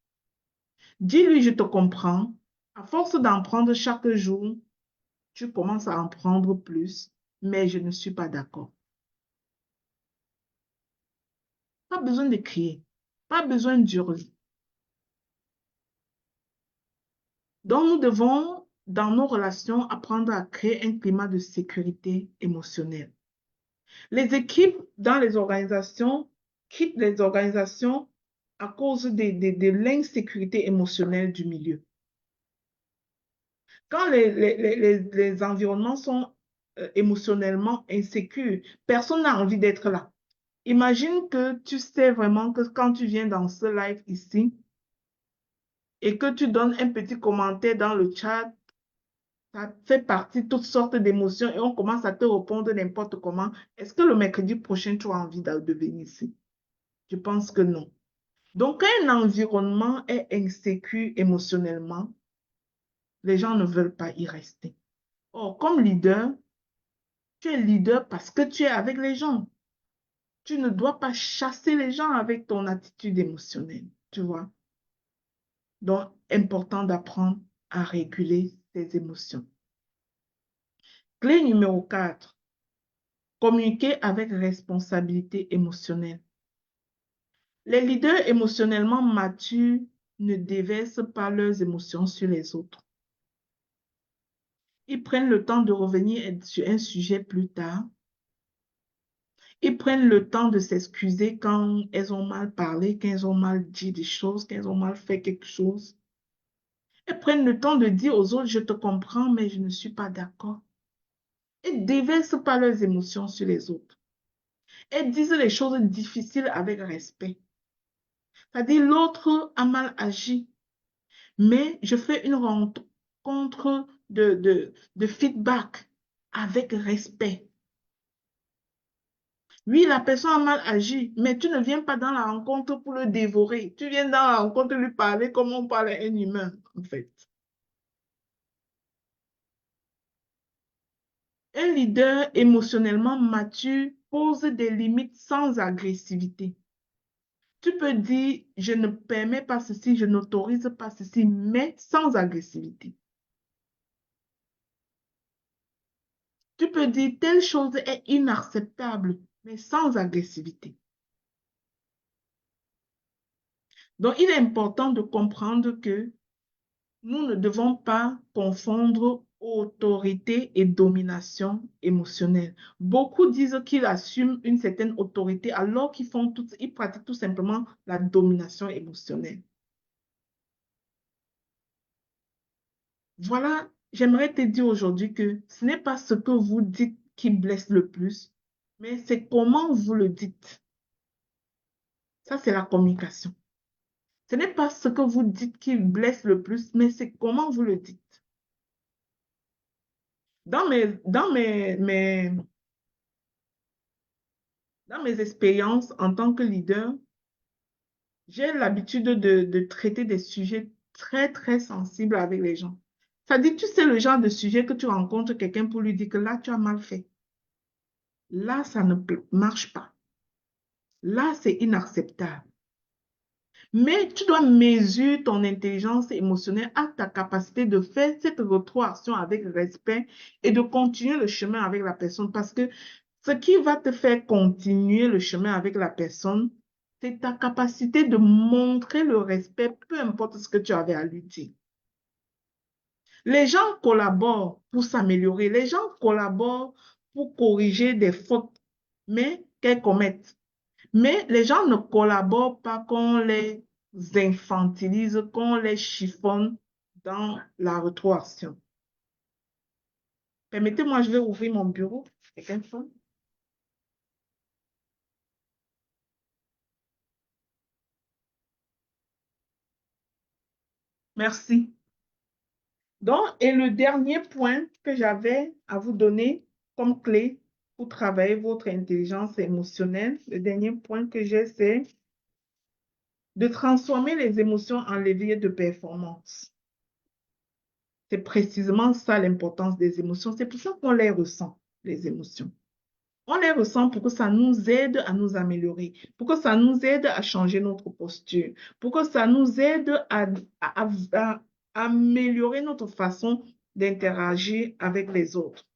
Dis-lui, je te comprends. À force d'en prendre chaque jour, tu commences à en prendre plus, mais je ne suis pas d'accord. Pas besoin de crier. Pas besoin d'hurler. Donc, nous devons, dans nos relations, apprendre à créer un climat de sécurité émotionnelle. Les équipes dans les organisations quittent les organisations à cause de l'insécurité émotionnelle du milieu. Quand les environnements sont émotionnellement insécures, personne n'a envie d'être là. Imagine que tu sais vraiment que quand tu viens dans ce live ici et que tu donnes un petit commentaire dans le chat, ça fait partie de toutes sortes d'émotions et on commence à te répondre n'importe comment. Est-ce que le mercredi prochain, tu as envie de venir ici? Je pense que non. Donc, quand un environnement est insécure émotionnellement, les gens ne veulent pas y rester. Or, comme leader, tu es leader parce que tu es avec les gens. Tu ne dois pas chasser les gens avec ton attitude émotionnelle, tu vois. Donc, important d'apprendre à réguler ses émotions. Clé numéro 4, communiquer avec responsabilité émotionnelle. Les leaders émotionnellement matures ne déversent pas leurs émotions sur les autres. Ils prennent le temps de revenir sur un sujet plus tard. Ils prennent le temps de s'excuser quand elles ont mal parlé, quand elles ont mal dit des choses, quand elles ont mal fait quelque chose. Elles prennent le temps de dire aux autres, je te comprends, mais je ne suis pas d'accord. Elles ne déversent pas leurs émotions sur les autres. Elles disent les choses difficiles avec respect. C'est-à-dire, l'autre a mal agi, mais je fais une rencontre de feedback avec respect. Oui, la personne a mal agi, mais tu ne viens pas dans la rencontre pour le dévorer. Tu viens dans la rencontre lui parler comme on parle à un humain, en fait. Un leader émotionnellement mature pose des limites sans agressivité. Tu peux dire, je ne permets pas ceci, je n'autorise pas ceci, mais sans agressivité. Tu peux dire, telle chose est inacceptable, mais sans agressivité. Donc, il est important de comprendre que nous ne devons pas confondre autorité et domination émotionnelle. Beaucoup disent qu'ils assument une certaine autorité alors ils pratiquent tout simplement la domination émotionnelle. Voilà, j'aimerais te dire aujourd'hui que ce n'est pas ce que vous dites qui blesse le plus, mais c'est comment vous le dites. Ça, c'est la communication. Ce n'est pas ce que vous dites qui blesse le plus, mais c'est comment vous le dites. Dans mes expériences en tant que leader, j'ai l'habitude de traiter des sujets très, très sensibles avec les gens. Ça dit, tu sais le genre de sujet que tu rencontres quelqu'un pour lui dire que là, tu as mal fait. Là, ça ne marche pas. Là, c'est inacceptable. Mais tu dois mesurer ton intelligence émotionnelle à ta capacité de faire cette rétroaction avec respect et de continuer le chemin avec la personne parce que ce qui va te faire continuer le chemin avec la personne, C'est ta capacité de montrer le respect, peu importe ce que tu avais à lui dire. Les gens collaborent pour s'améliorer. Les gens collaborent pour corriger des fautes, mais qu'elles commettent. Mais les gens ne collaborent pas qu'on les infantilise, qu'on les chiffonne dans la rétroaction. Permettez-moi, je vais ouvrir mon bureau. Quelqu'un sonne? Merci. Donc, et le dernier point que j'avais à vous donner comme clé pour travailler votre intelligence émotionnelle, le dernier point que j'ai, c'est de transformer les émotions en levier de performance. C'est précisément ça l'importance des émotions. C'est pour ça qu'on les ressent, les émotions. On les ressent pour que ça nous aide à nous améliorer, pour que ça nous aide à changer notre posture, pour que ça nous aide à améliorer notre façon d'interagir avec les autres.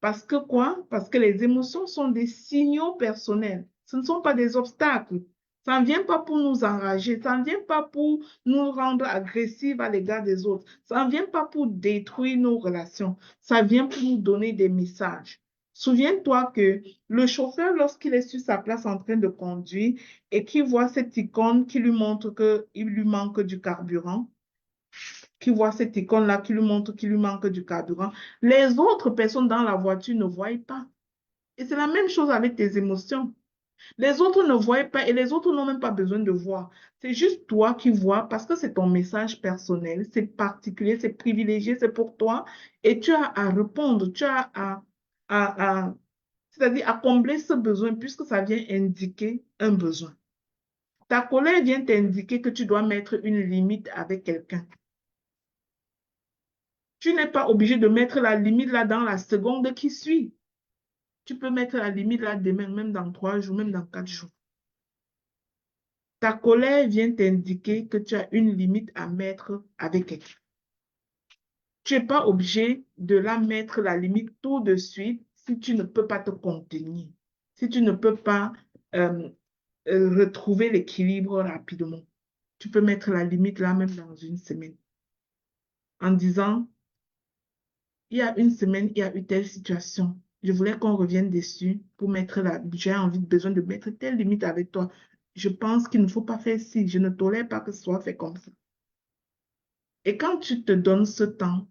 Parce que quoi? Parce que les émotions sont des signaux personnels. Ce ne sont pas des obstacles. Ça ne vient pas pour nous enrager. Ça ne vient pas pour nous rendre agressifs à l'égard des autres. Ça ne vient pas pour détruire nos relations. Ça vient pour nous donner des messages. Souviens-toi que le chauffeur, lorsqu'il est sur sa place en train de conduire et qu'il voit cette icône qui lui montre qu'il lui manque du carburant, qui voit cette icône-là qui lui montre qu'il lui manque du carburant, les autres personnes dans la voiture ne voient pas. Et c'est la même chose avec tes émotions. Les autres ne voient pas et les autres n'ont même pas besoin de voir. C'est juste toi qui vois parce que c'est ton message personnel, c'est particulier, c'est privilégié, c'est pour toi et tu as à répondre, tu as c'est-à-dire à combler ce besoin puisque ça vient indiquer un besoin. Ta colère vient t'indiquer que tu dois mettre une limite avec quelqu'un. Tu n'es pas obligé de mettre la limite là dans la seconde qui suit. Tu peux mettre la limite là demain, même dans 3 jours, même dans 4 jours. Ta colère vient t'indiquer que tu as une limite à mettre avec quelqu'un. Tu n'es pas obligé de la mettre la limite tout de suite si tu ne peux pas te contenir, si tu ne peux pas retrouver l'équilibre rapidement. Tu peux mettre la limite là même dans une semaine en disant, il y a une semaine, il y a eu telle situation. Je voulais qu'on revienne dessus pour mettre j'ai besoin de mettre telle limite avec toi. Je pense qu'il ne faut pas faire ci. Je ne tolère pas que ce soit fait comme ça. Et quand tu te donnes ce temps,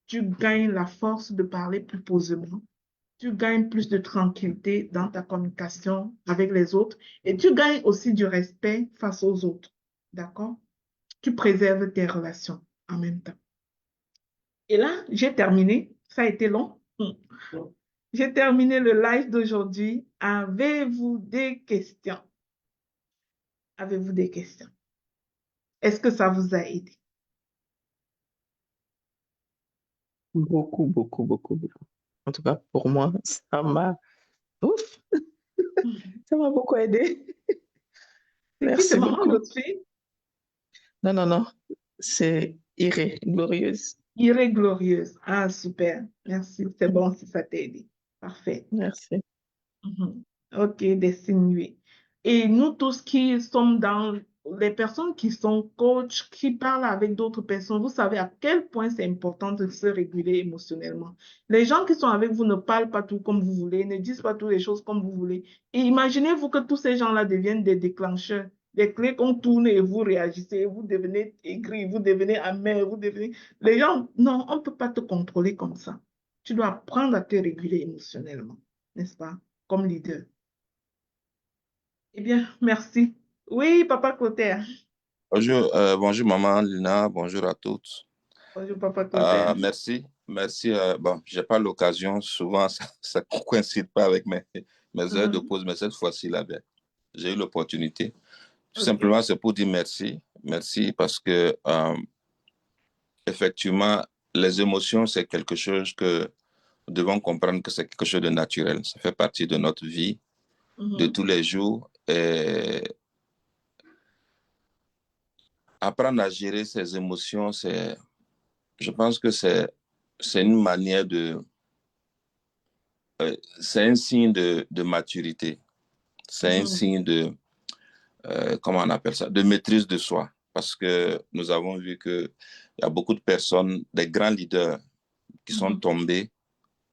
tu gagnes la force de parler plus posément. Tu gagnes plus de tranquillité dans ta communication avec les autres. Et tu gagnes aussi du respect face aux autres. D'accord? Tu préserves tes relations en même temps. Et là, j'ai terminé. Ça a été long. J'ai terminé le live d'aujourd'hui. Avez-vous des questions? Avez-vous des questions? Est-ce que ça vous a aidé? Beaucoup, beaucoup, beaucoup, beaucoup. En tout cas, pour moi, ouf, ça m'a beaucoup aidé. C'est qui? C'est Merci maman beaucoup. Godfrey? Non, non, non, c'est glorieuse. Iré glorieuse. Ah, super. Merci. C'est bon si ça t'a aidé. Parfait. Merci. Mhm. Ok, Destinée. Et nous tous qui sommes dans les personnes qui sont coachs, qui parlent avec d'autres personnes, vous savez à quel point c'est important de se réguler émotionnellement. Les gens qui sont avec vous ne parlent pas tout comme vous voulez, ne disent pas toutes les choses comme vous voulez. Et imaginez-vous que tous ces gens-là deviennent des déclencheurs, des clés qu'on tourne et vous réagissez, vous devenez aigri, vous devenez amer, vous devenez... Les gens, non, on ne peut pas te contrôler comme ça. Tu dois apprendre à te réguler émotionnellement, n'est-ce pas? Comme leader. Eh bien, merci. Oui, Papa Clotaire. Bonjour, bonjour maman Lina, bonjour à toutes. Bonjour, Papa Clotaire. Merci. Bon, j'ai pas l'occasion, souvent ça coïncide pas avec mes heures de pause, mais cette fois-ci là, j'ai eu l'opportunité. Tout simplement, c'est pour dire merci. Merci parce que effectivement, les émotions, c'est quelque chose que nous devons comprendre que c'est quelque chose de naturel. Ça fait partie de notre vie de tous les jours. Et apprendre à gérer ses émotions, je pense que c'est une manière c'est un signe de maturité. C'est un signe comment on appelle ça, de maîtrise de soi. Parce que nous avons vu qu'il y a beaucoup de personnes, des grands leaders qui sont tombés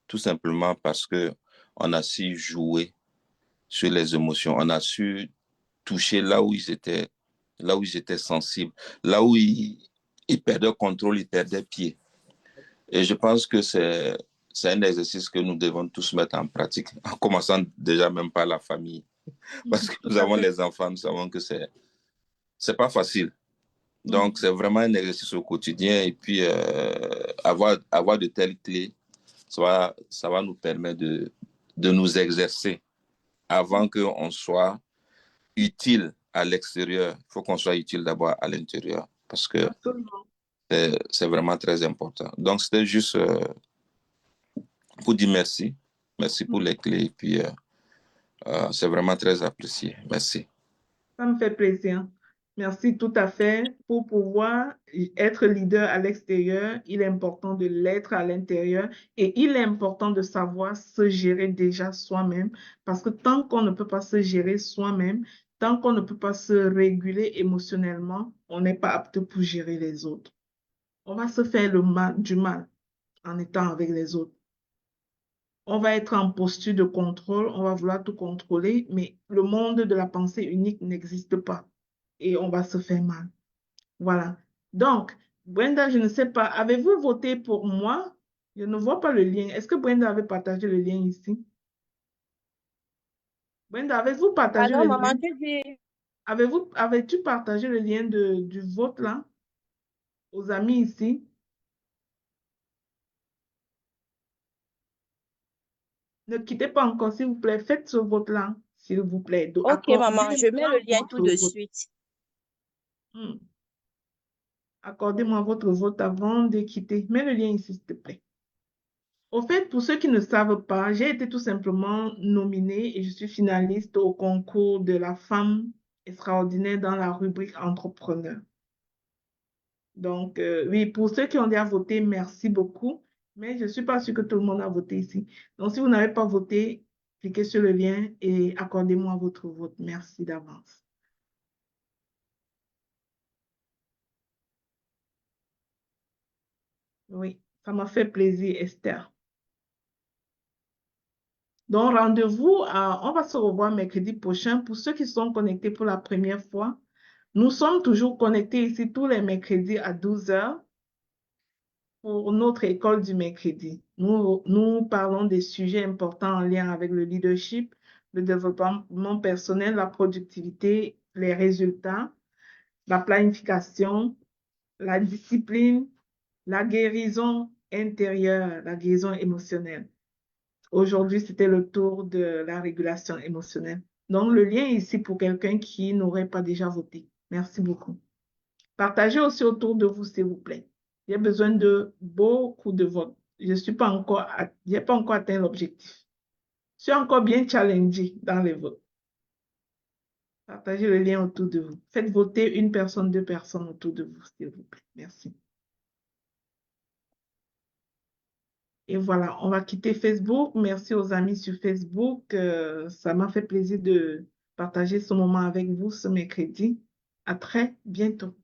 tout simplement parce qu'on a su jouer sur les émotions. On a su toucher là où ils étaient sensibles, là où ils perdaient contrôle, ils perdaient pied. Et je pense que c'est un exercice que nous devons tous mettre en pratique, en commençant déjà même par la famille. Parce que nous avons les enfants, nous savons que c'est pas facile. Donc, c'est vraiment un exercice au quotidien. Et puis, avoir de telles clés, ça va nous permettre de nous exercer avant qu'on soit utile à l'extérieur. Il faut qu'on soit utile d'abord à l'intérieur parce que c'est vraiment très important. Donc, c'était juste pour dire merci. Merci pour les clés. Et puis, c'est vraiment très apprécié. Merci. Ça me fait plaisir. Merci tout à fait. Pour pouvoir être leader à l'extérieur, il est important de l'être à l'intérieur et il est important de savoir se gérer déjà soi-même parce que tant qu'on ne peut pas se gérer soi-même, tant qu'on ne peut pas se réguler émotionnellement, on n'est pas apte pour gérer les autres. On va se faire du mal en étant avec les autres. On va être en posture de contrôle, on va vouloir tout contrôler, mais le monde de la pensée unique n'existe pas et on va se faire mal. Voilà. Donc, Brenda, je ne sais pas, avez-vous voté pour moi? Je ne vois pas le lien. Est-ce que Brenda avait partagé le lien ici? Brenda, avez-vous partagé Alors, le maman, lien? tu dis, Avais-tu partagé le lien du vote là aux amis ici? Ne quittez pas encore, s'il vous plaît. Faites ce vote-là, s'il vous plaît. ok, maman, je mets le lien tout de votre vote. suite. Accordez-moi votre vote avant de quitter. Mets le lien ici, s'il te plaît. Au fait, pour ceux qui ne savent pas, j'ai été tout simplement nominée et je suis finaliste au concours de la femme extraordinaire dans la rubrique entrepreneur. Donc, oui, pour ceux qui ont déjà voté, merci beaucoup. Mais je ne suis pas sûre que tout le monde a voté ici. Donc, si vous n'avez pas voté, cliquez sur le lien et accordez-moi votre vote. Merci d'avance. Oui, ça m'a fait plaisir, Esther. Donc, rendez-vous, on va se revoir mercredi prochain. Pour ceux qui sont connectés pour la première fois, nous sommes toujours connectés ici tous les mercredis à 12 heures pour notre école du mercredi. Nous parlons des sujets importants en lien avec le leadership, le développement personnel, la productivité, les résultats, la planification, la discipline, la guérison intérieure, la guérison émotionnelle. Aujourd'hui, c'était le tour de la régulation émotionnelle. Donc, le lien est ici pour quelqu'un qui n'aurait pas déjà voté. Merci beaucoup. Partagez aussi autour de vous, s'il vous plaît. J'ai besoin de beaucoup de votes. Je n'ai pas encore atteint l'objectif. Je suis encore bien challengée dans les votes. Partagez le lien autour de vous. Faites voter une personne, 2 personnes autour de vous, s'il vous plaît. Merci. Et voilà, on va quitter Facebook. Merci aux amis sur Facebook. Ça m'a fait plaisir de partager ce moment avec vous ce mercredi. À très bientôt.